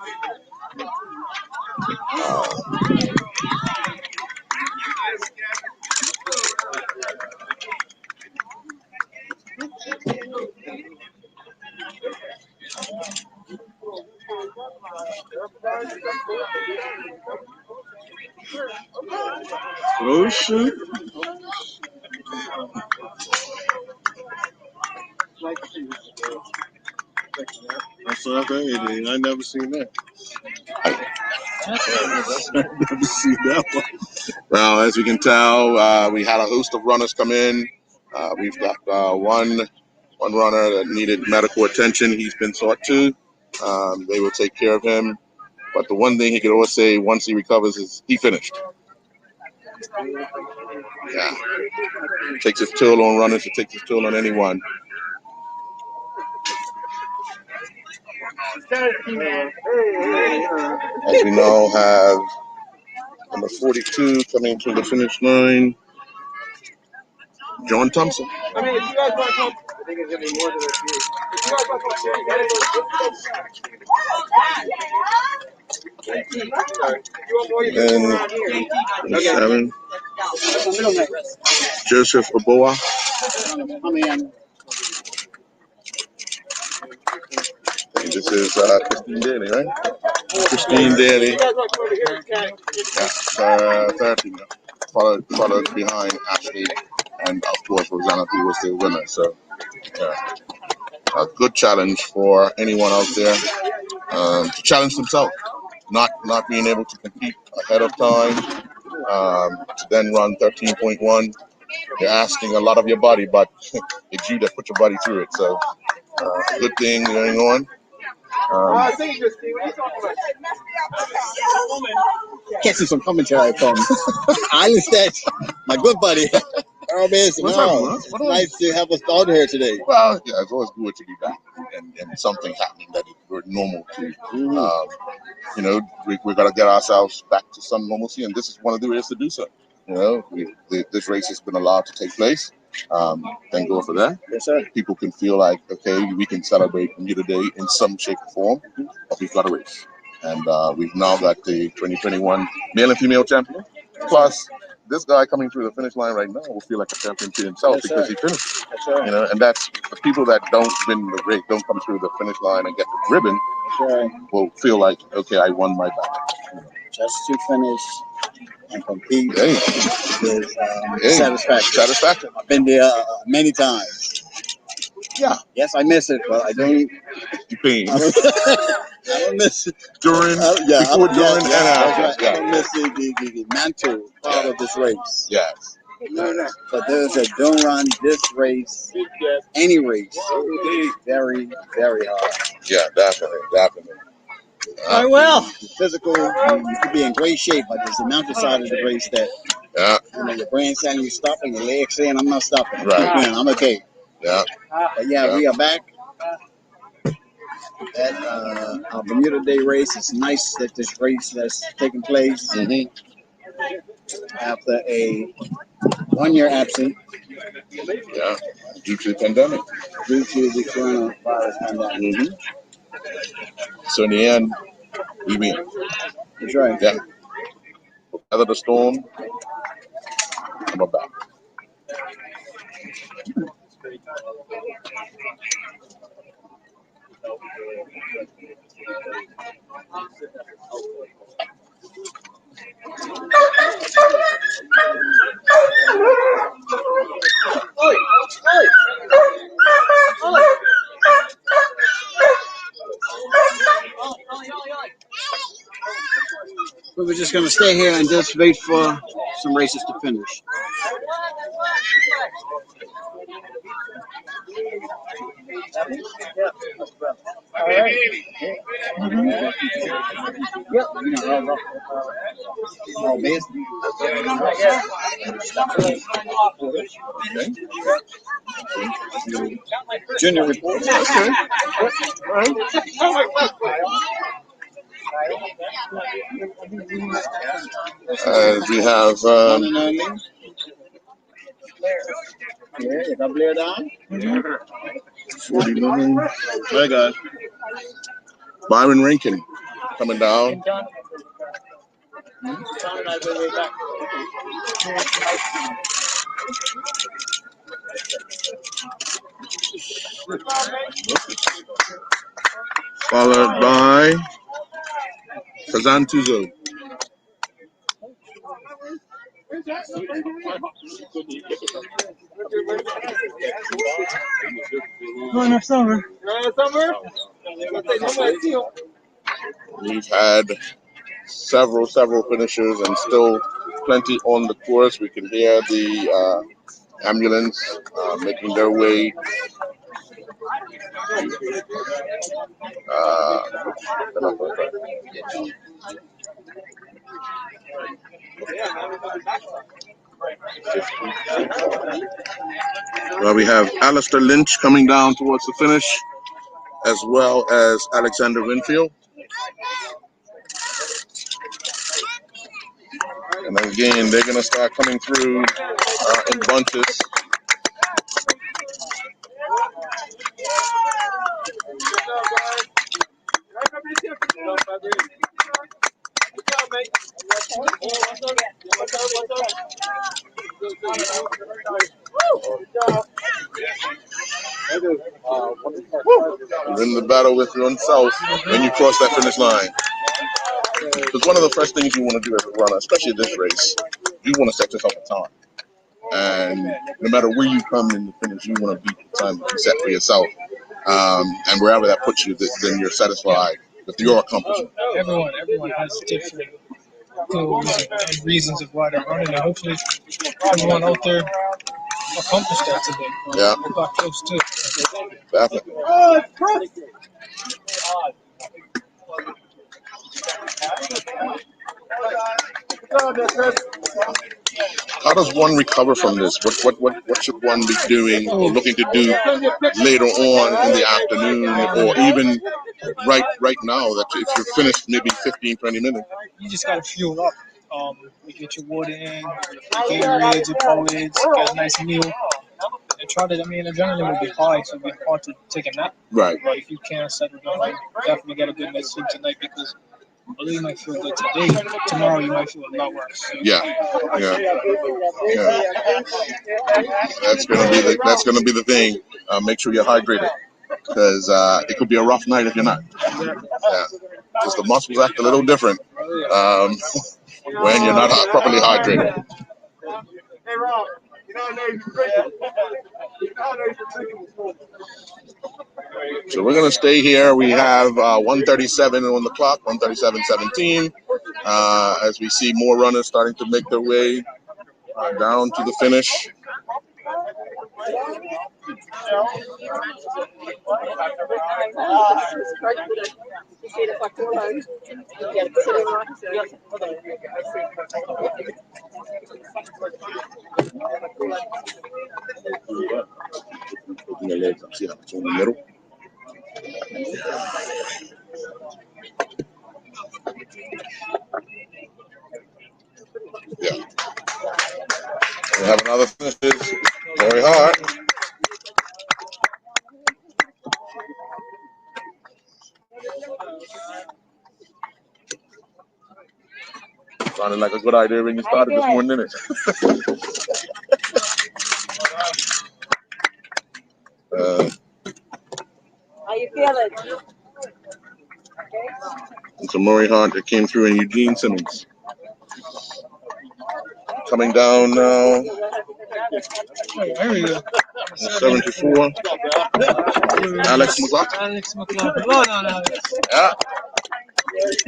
Oh, shoot. That's what I think. I never seen that. I never seen that one. Well, as we can tell, we had a host of runners come in. We've got one runner that needed medical attention. He's been sought to. They will take care of him. But the one thing he could always say once he recovers is he finished. Yeah. It takes its toll on runners. It takes its toll on anyone. As we now have number 42 coming to the finish line, John Thompson. I mean, if you guys want to come, I think it's going to be more than a few. If you guys want to come here, you got to go. And 7, Joseph Oboa. And this is Christine Daly, right? Christine Daly. You guys want to come over here, you can. Yeah, third female. Followed behind Ashley and, of course, Rosanna, who was the winner. So, a good challenge for anyone out there to challenge themselves. Not being able to compete ahead of time, to then run 13.1. They're asking a lot of your body, but it's you that put your body through it. So, good thing going on. I think just what are you talking about? Catching some commentary from Island Stats, my good buddy, Earl Benson. What's up, No, man? it's nice to have us all here today. Well, yeah, it's always good to be back and something happening that we're normal to. We got to get ourselves back to some normalcy, and this is one of the ways to do so. This race has been allowed to take place. Thank God for that. Yes, sir. People can feel like, okay, we can celebrate Bermuda Day in some shape or form, but we've got a race. And we've now got the 2021 male and female champion. Plus, this guy coming through the finish line right now will feel like a champion to himself because he finished. Yes, sir. And that's the people that don't win the race, don't come through the finish line and get the ribbon, will feel like, okay, I won my battle. Just to finish and compete is Satisfaction. I've been there many times. Yeah. Yes, I miss it, but I don't. Pain. I don't miss it. During, before, during, and after. I don't miss the mantle part of this race. Yes. But those that don't run this race, any race, very, very hard. Yeah, definitely. Very well. Physical, you could be in great shape, but there's the mental side of the race that your brain saying you stopping, your legs saying I'm not stopping. Right. I'm okay. Yeah. But we are back at our Bermuda Day race. It's nice that this race has taken place after a 1 year absence. Yeah. Due to the pandemic. Due to the coronavirus pandemic. So in the end, we win. That's right. Yeah. Weather the storm, and we're back. So we're just going to stay here and just wait for some races to finish. All right. Yep. Junior report. Okay. All right. We have Yeah, you can blare down. 49. My God. Byron Rankin coming down. Followed by Kazan Tuzo. We've had several finishers and still plenty on the course. We can hear the ambulance making their way. Well, we have Alistair Lynch coming down towards the finish, as well as Alexander Winfield. And then again, they're going to start coming through in bunches. You're in the battle with oneself when you cross that finish line. Because one of the first things you want to do as a runner, especially this race, you want to set yourself a time. And no matter where you come in the finish, you want to beat the time that you set for yourself. And wherever that puts you, then you're satisfied with your accomplishment. Everyone has different goals and reasons of why they're running, and hopefully everyone out there accomplished that today. Yeah. We got close to it. Definitely. How does one recover from this? What should one be doing or looking to do later on in the afternoon, or even right now that if you're finished maybe 15, 20 minutes? You just gotta fuel up. You get your water in, your Gatorades, your Powerades, get a nice meal, and try to. Adrenaline will be high, so it'll be hard to take a nap. Right. But if you can settle down, definitely get a good night's sleep tonight, because although you might feel good today, tomorrow you might feel a lot worse. So. Yeah. That's gonna be the thing. Make sure you're hydrated, because it could be a rough night if you're not. Yeah. Because the muscles act a little different when you're not properly hydrated. Hey, Rob, So we're going to stay here. We have 1:37 on the clock, 1:37:17, as we see more runners starting to make their way down to the finish. Putting your legs up, see how it's in the middle. Yeah. We have another finish. Very hard. Sounded like a good idea when you started this morning, didn't it? How you feeling? It's a Murray Hart that came through, and Eugene Simmons. Coming down now. 74. Alex McLaughlin. Alex McLaughlin. Well done, Alex. Yeah.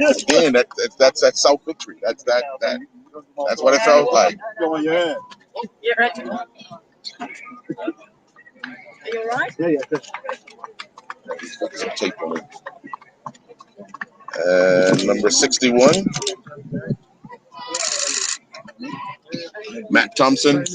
Again, that's that self victory. That's what it felt like. Go on your head. Yeah, right. Are you all right? Yeah. Let's put some tape on it. And number 61, Matt Thompson.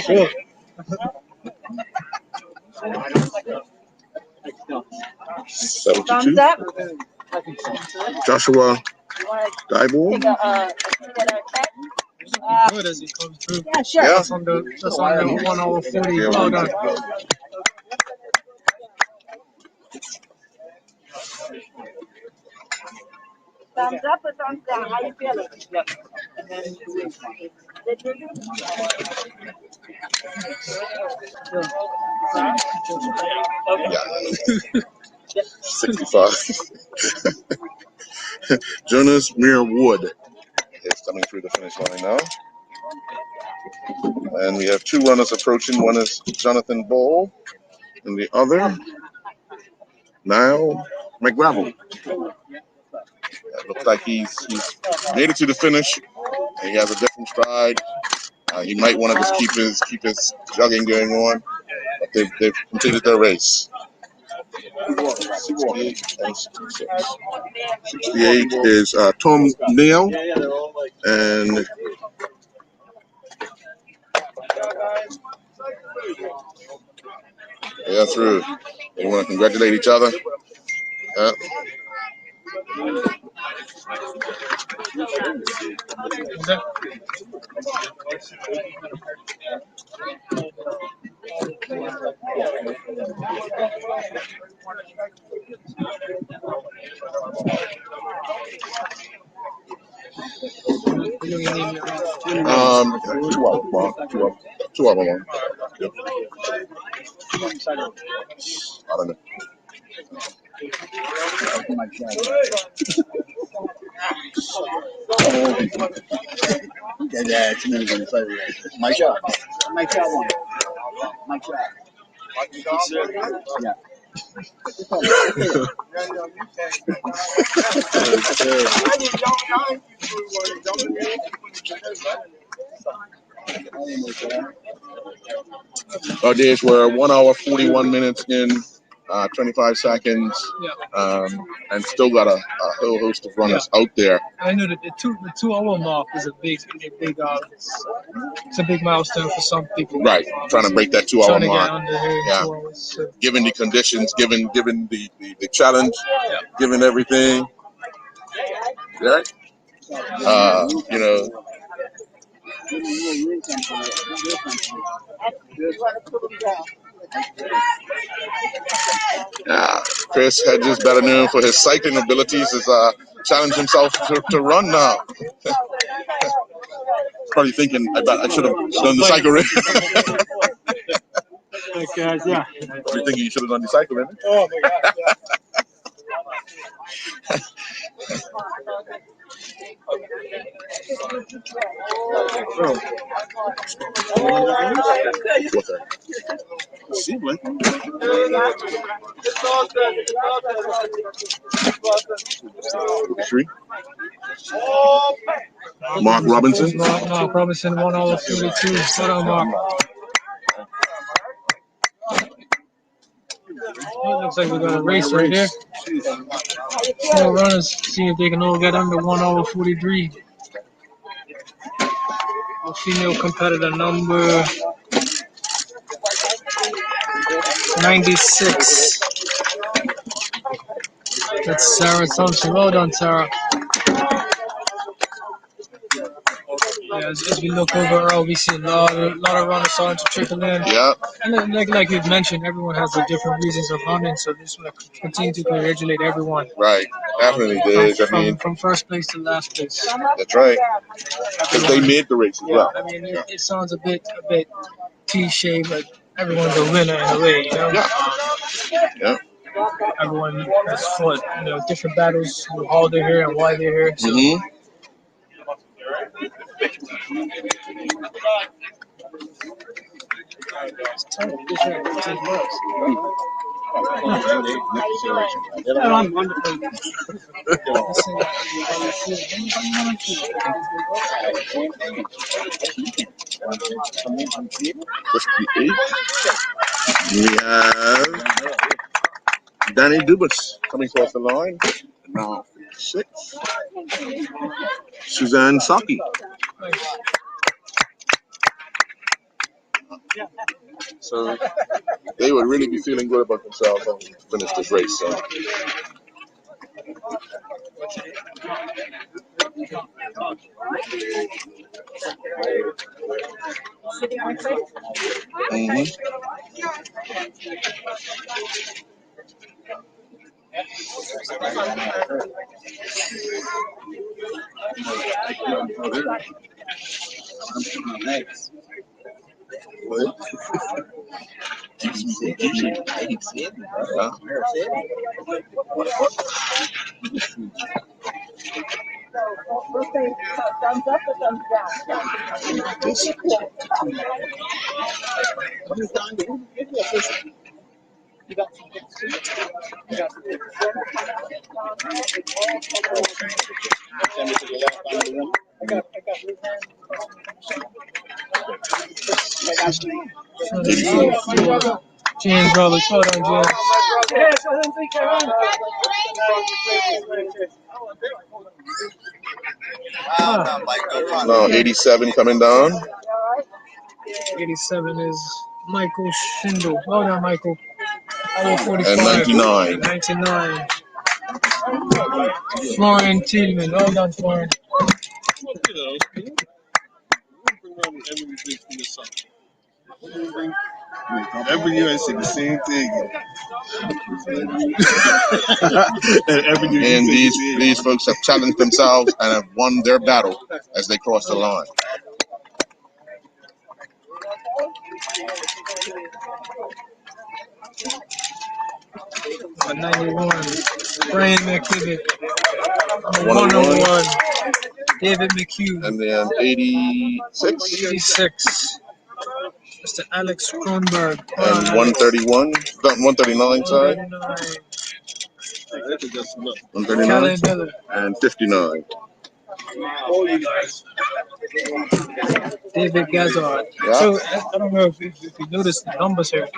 Sure. Thumbs up. Joshua You want to Dybul. take a check? Good as he comes through. Yeah, sure. Yeah. That's on the 1 hour 40. Well done. Thumbs up or thumbs down? How you feeling? Yep. Yeah. 65. Jonas Muir Wood is coming through the finish line now. And we have 2 runners approaching. One is Jonathan Ball, and the other, Niall McGravel. It looks like he's made it to the finish. And he has a different stride. He might want to just keep his jogging going on, but they've completed their race. 68 and 66. 68 is Tom Neal, and they're through. They want to congratulate each other. Yeah. Two of them. Yep. I don't know. Yeah, it's amazing. My shot. My shot one. My shot. Yeah. Our days were 1 hour 41 minutes in 25 seconds, and still got a whole host of runners out there. I know that the 2 hour mark is a big it's a big milestone for some people. Right, trying to break that 2 hour Trying to mark. get under here in Yeah. 2 hours. So. Given the conditions, given the challenge, given everything. Yeah. You know. Chris Hedges, better known for his cycling abilities, has challenged himself to run now. Probably thinking, I should have done the cycle ring. Thanks, guys. Yeah. Probably thinking you should have done the cycle ring. Oh my gosh. Yeah. Mark Robinson. Mark Robinson, 1 hour 42. Shut up, Mark. It looks like we're going to race right here. 4 runners, see if they can all get under 1 hour 43. Our female competitor number 96. That's Sarah Thompson. Well done, Sarah. Yeah, as we look overall, we see a lot of runners starting to trickle in. Yeah. And like you've mentioned, everyone has their different reasons of running, so just want to continue to congratulate everyone. Right. Definitely did. From first place to last place. That's right. Because they made the race as well. I mean, it sounds a bit cliche, but everyone's a winner in a way, you know. Yeah. Everyone has fought, different battles, how they're here and why they're here. So I'm wonderful. We have Danny Dubas coming across the line. Now 6. Suzanne Saki. So they would really be feeling good about themselves when we finish this race. So. Mm-hmm. Thumbs up or thumbs down? You got some good soup. You got some good soup. James Roberts, hold on, James. Now 87 coming down. 87 is Michael Schindel. Hold on, Michael. And 99. 99. Florian Tiedemann. Hold on, Florian. Every year I say the same thing. And every year And these folks have challenged themselves and have won their battle as they cross the line. At 91, Brian McKibben. 101. David McHugh. And then 86. 86. Mr. Alex Kronberg. And 131. 139, sorry. 139. Miller. And 59. David Gazzard. Yeah. So I don't know if you noticed the numbers here.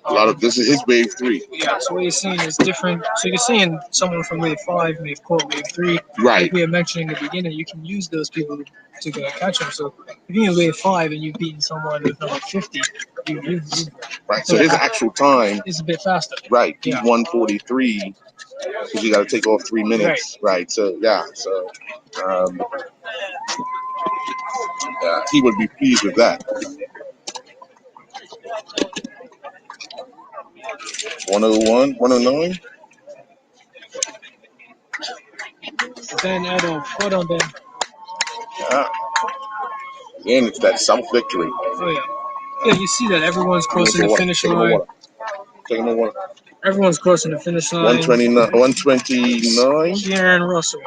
A lot of this is his wave 3. Yeah, so what you're seeing is different. So you're seeing someone from wave 5 may have caught wave 3. Right. Like we were mentioning in the beginning, you can use those people to catch them. So if you're in wave 5 and you've beaten someone with number 50, you Right. So his actual time is a bit faster. Right. He's Yeah. 143 because you got to take off 3 minutes. Right. So yeah. So yeah, he would be pleased with that. 101, 109. Ben Adolf. Hold on, Ben. Yeah. And it's that self victory. Oh, yeah. Yeah, you see that everyone's crossing the finish line. Take him a water. Everyone's crossing the finish line. 129. Kieran Russell.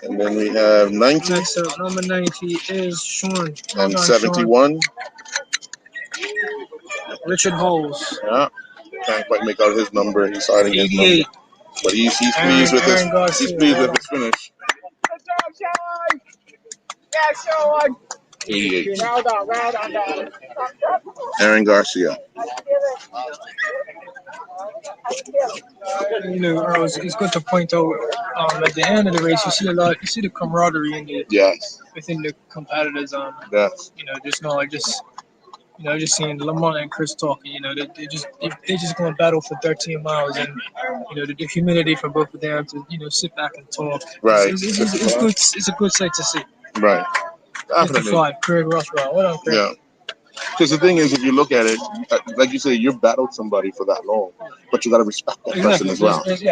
And then we have 90. Next up, number 90 is Sean. And 71. Sean. Richard Holes. Yeah. Can't quite make out his number. He's hiding his 88. number. But he's pleased with his finish. 88. Aaron Garcia. You know, Earl, it's good to point out at the end of the race, you see the camaraderie in within the competitors. Yes. You know, just seeing Lamont and Chris talking. You know, they just going to battle for 13 miles, and you know the humility for both of them to sit back and talk. Right. It's good. It's a good sight to see. Right. Definitely. 55, Craig Rothwell. What up, Craig? Yeah. Because the thing is, if you look at it, like you say, you've battled somebody for that long, but you got to respect that person as well. There's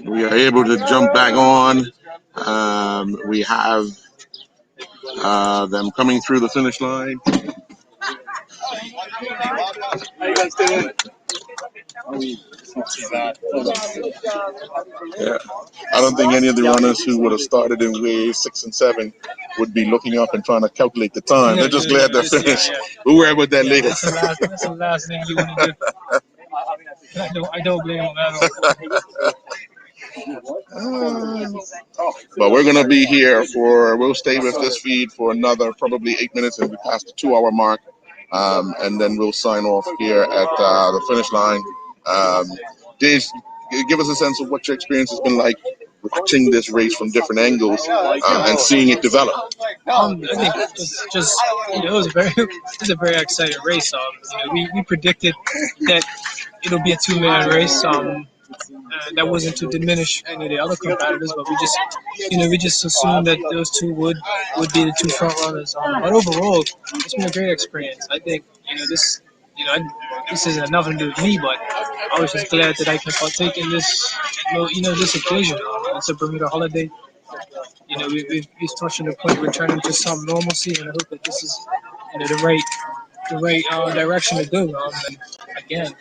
We are able to jump back on. We have them coming through the finish line. How you guys doing? Yeah. I don't think any of the runners who would have started in wave 6 and 7 would be looking up and trying to calculate the time. They're just glad they're finished. We'll worry about that later. That's the last thing you want to do. I don't blame him at all. But we're going to be here we'll stay with this feed for another probably 8 minutes and we pass the 2-hour mark. And then we'll sign off here at the finish line. Dave, give us a sense of what your experience has been like watching this race from different angles and seeing it develop. I think it's just it was a very exciting race. We predicted that it'll be a 2-man race. That wasn't to diminish any of the other competitors, but we just assumed that those two would be the 2 front runners. But overall, it's been a great experience. I think this has nothing to do with me, but I was just glad that I can partake in this this occasion. It's a Bermuda holiday. We've touching the point of returning to some normalcy, and I hope that this is the right direction to go. And again,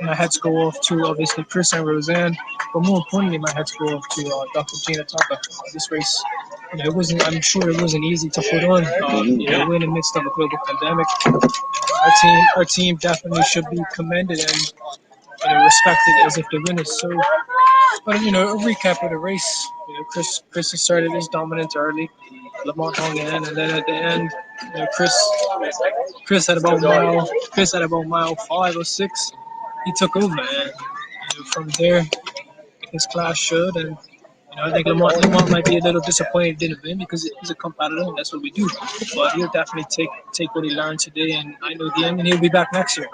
my hats go off to obviously Chris and Rosanna, but more importantly, my hats go off to Dr. Gina Tucker. This race, I'm sure it wasn't easy to put on. We're in the midst of a global pandemic. Our team definitely should be commended and respected as if the winners. So, but a recap of the race. Chris has started his dominance early. Lamont hung in, and then at the end, Chris at about mile 5 or 6, he took over, and from there, his class showed, and I think Lamont might be a little disappointed he didn't win because he's a competitor, and that's what we do. But he'll definitely take what he learned today, and I know and he'll be back next year.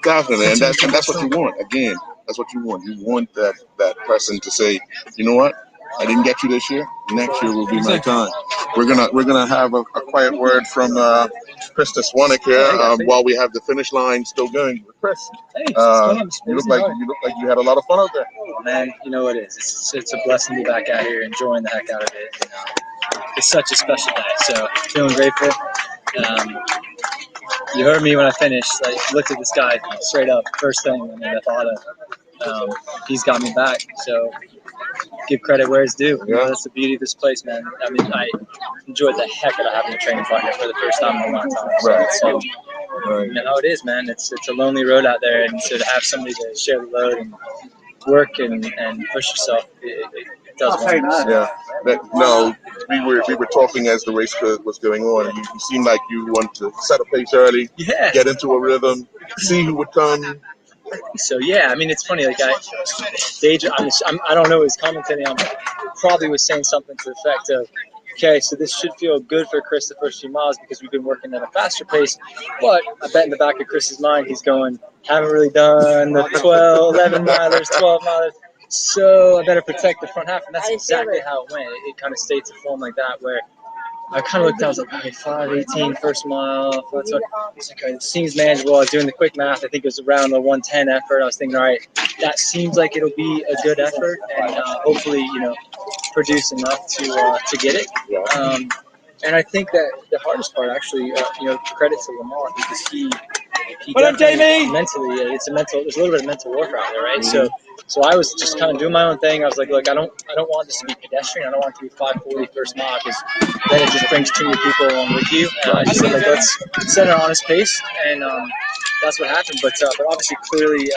Definitely, and that's what you want. Again, that's what you want. You want that person to say, you know what, I didn't get you this year. Next year will be my time. We're gonna have a quiet word from Chris Swanek here while we have the finish line still going. Chris, you look like you had a lot of fun out there. Man, you know what it is. It's a blessing to be back out here enjoying the heck out of it. It's such a special day, so feeling grateful. You heard me when I finished. I looked at this guy straight up, first thing, and I thought of he's got me back. So give credit where it's due. That's the beauty of this place, man. I mean, I enjoyed the heck out of having a training partner for the first time in a long time. So you know how it is, man. It's a lonely road out there, and so to have somebody to share the load and work and push yourself, it does wonders. Yeah. We were talking as the race was going on, and you seemed like you wanted to set a pace early, get into a rhythm, see who would come. So yeah, I mean it's funny. Like I don't know who's commentating on, but probably was saying something to the effect of, okay, so this should feel good for Chris the first few miles because we've been working at a faster pace. But I bet in the back of Chris's mind, he's going, haven't really done the 11 milers, 12 milers. So I better protect the front half. And that's exactly how it went. It kind of stayed to form like that where I kind of looked down, I was like, okay, 5:18 first mile. It's like, okay, it seems manageable. I was doing the quick math. I think it was around the 1:10 effort. I was thinking, all right, that seems like it'll be a good effort and hopefully, produce enough to get it. And I think that the hardest part actually, credit to Lamont because he mentally, there's a little bit of mental warfare out there, right? Mm-hmm. So I was just kind of doing my own thing. I was like, look, I don't want this to be pedestrian. I don't want it to be 5:40 first mile because then it just brings too many people along with you. And I just said, like, let's set an honest pace, and that's what happened. But obviously, clearly,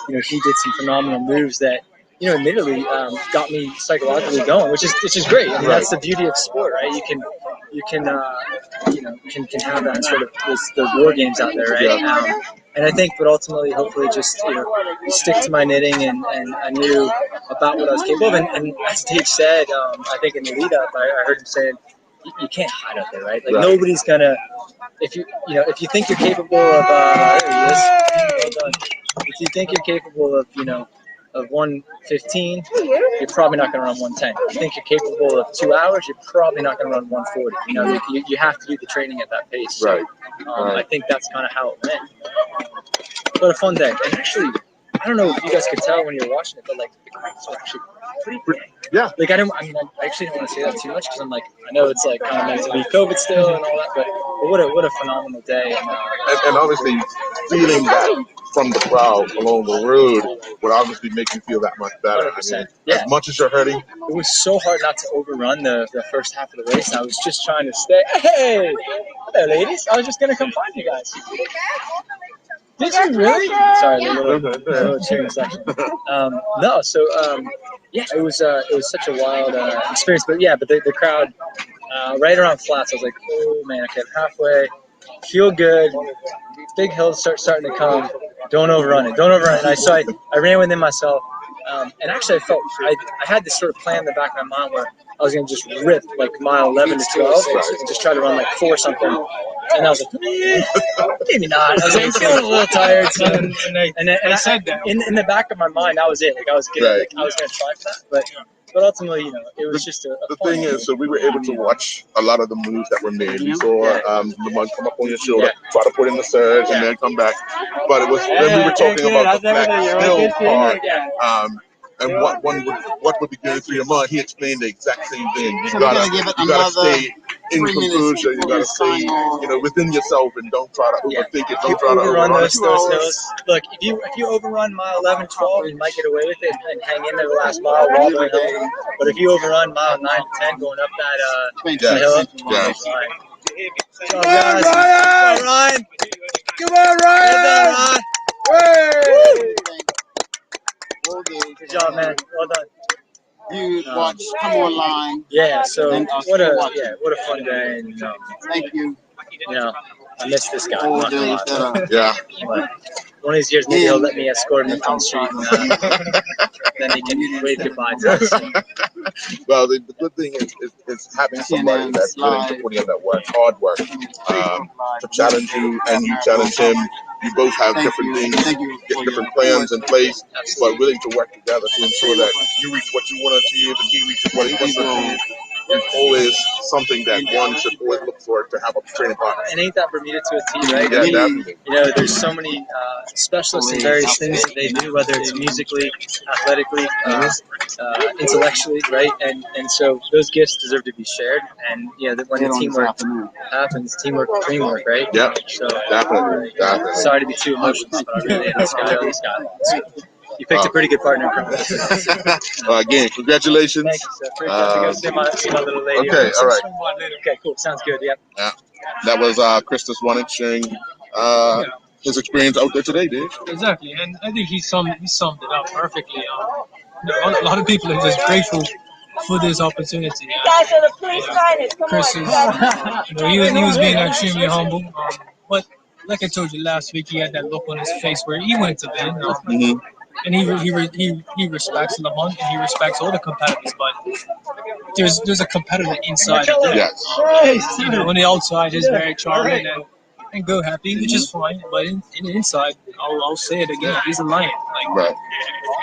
he did some phenomenal moves that, admittedly, got me psychologically going, which is great. I mean, that's the beauty of sport, right? You can have that sort of the war games out there, right? And I think, but ultimately, hopefully, just stick to my knitting, and I knew about what I was capable of. And as Dave said, I think in the lead up, I heard him saying, you can't hide out there, right? Like nobody's gonna. If you think you're capable of, there he is. Well done. If you think you're capable of, of 1:15, you're probably not going to run 1:10. If you think you're capable of 2 hours, you're probably not going to run 1:40. You have to do the training at that pace. Right. I think that's kind of how it went. But a fun day. And actually, I don't know if you guys could tell when you're watching it, but like the crowds were actually pretty big. Yeah. Like I actually don't want to say that too much because I'm like, I know it's like kind of meant to be COVID still and all that, but what a phenomenal day. And obviously, feeling that from the crowd along the road would obviously make you feel that much better. 100%. I mean, Yeah. as much as you're hurting, It was so hard not to overrun the first half of the race. I was just trying to stay. Hey, hello, ladies. I was just gonna come find you guys. Did you really? Sorry, the little cheering section. No, so yeah, it was such a wild experience. But yeah, but the crowd right around flats, I was like, oh man, okay, I'm halfway. Feel good. Big hills starting to come. Don't overrun it. Don't overrun it. And I ran within myself. And actually, I had this sort of plan in the back of my mind where I was going to just rip like mile 11 to 12 and just try to run like 4 something. And I was like, maybe not. I was like, feeling a little tired. So, and I said that in the back of my mind, that was it. Like I was going to try for that, but ultimately, it was just a the fun thing is, so we were able to watch a lot of the moves that were made. We saw Lamont come up on your shoulder, try to put in the surge, and then come back. But it was then we were talking about the flat hill part. And what would be going through your mind? He explained the exact same thing. You gotta stay in composure. You gotta stay, within yourself, and don't try to overthink it. Don't try to overrun those hills. Look, if you overrun mile 11, 12, you might get away with it and hang in there the last mile, wobbling hill. But if you overrun mile 9 to 10, going up that hill, Come on, Ryan! Come on, Ryan! Good job, man. Well done. You watch come online. Yeah. So what a fun day. And, Thank you. I miss this guy. Yeah. But one of these years, maybe he'll let me escort him down the street, and then he can wave goodbye to us. Well, the good thing is having somebody that's willing to put in that hard work, to challenge you and you challenge him. You both have different things, different plans in place, but willing to work together to ensure that you reach what you want to achieve and he reaches what he wants to achieve. It's always something that one should always look for to have a training partner. And ain't that Bermuda to a T, right? Yeah, definitely. There's so many specialists in various things that they do, whether it's musically, athletically, intellectually, right? And so those gifts deserve to be shared. And when the teamwork happens, teamwork, dreamwork, right? Yeah. So definitely. Sorry to be too emotional, but I really hate this guy. You picked a pretty good partner. Again, congratulations. Thank you, sir. Great job to go see my little lady. Okay, all right. Okay, cool. Sounds good. Yep. Yeah. That was Christus Wannick sharing his experience out there today, dude. Exactly, and I think he summed it up perfectly. A lot of people are just grateful for this opportunity. You guys are the police fighters. Come Chris on. he was being extremely humble. But like I told you last week, he had that look on his face where he wanted to win. And he respects Lamont and he respects all the competitors, but there's a competitor inside of him. Yes. On the outside, he's very charming and go happy, which is fine. But in inside, I'll say it again, he's a lion. Right.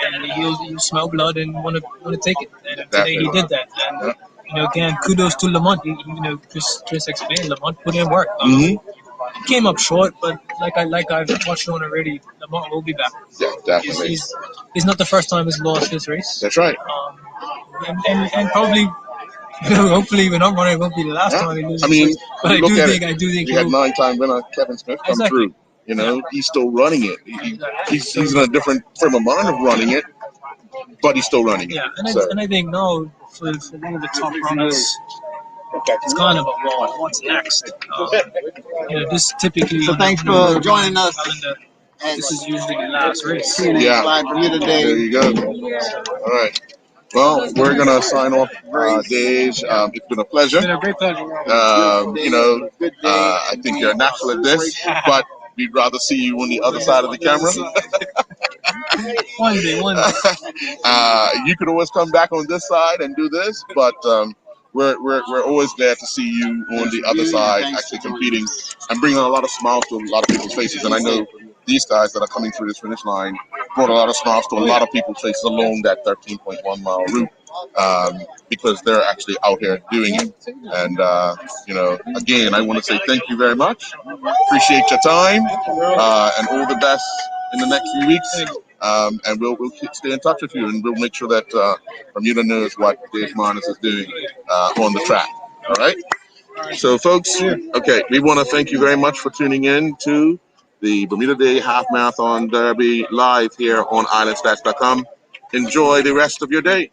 And he'll smell blood and want to take it. And today he did that. And again, kudos to Lamont. Chris explained, Lamont put in work. He came up short, but like I've touched on already, Lamont will be back. Yeah, definitely. He's not the first time he's lost this race. That's right. And probably, hopefully, when I'm running, it won't be the last time he loses. I mean, but I do think you had 9-time winner Kevin Smith come through. He's still running it. He's in a different frame of mind of running it, but he's still running it. Yeah, and I think now for one of the top runners, it's kind of a what's next. This typically. So thanks for joining us. This is usually the last race. Yeah. Bermuda Day. There you go. All right. Well, we're gonna sign off, Dej. It's been a pleasure. It's been a great pleasure. I think you're a natural at this, but we'd rather see you on the other side of the camera. One day. You could always come back on this side and do this, but we're always glad to see you on the other side, actually competing and bringing a lot of smiles to a lot of people's faces. And I know these guys that are coming through this finish line brought a lot of smiles to a lot of people's faces along that 13.1 mile route, because they're actually out here doing it. And again, I want to say thank you very much. Appreciate your time, and all the best in the next few weeks. And we'll stay in touch with you, and we'll make sure that Bermuda knows what Dave Marnes is doing on the track. All right. So, folks, okay, we want to thank you very much for tuning in to the Bermuda Day Half Marathon Derby live here on islandstats.com. Enjoy the rest of your day.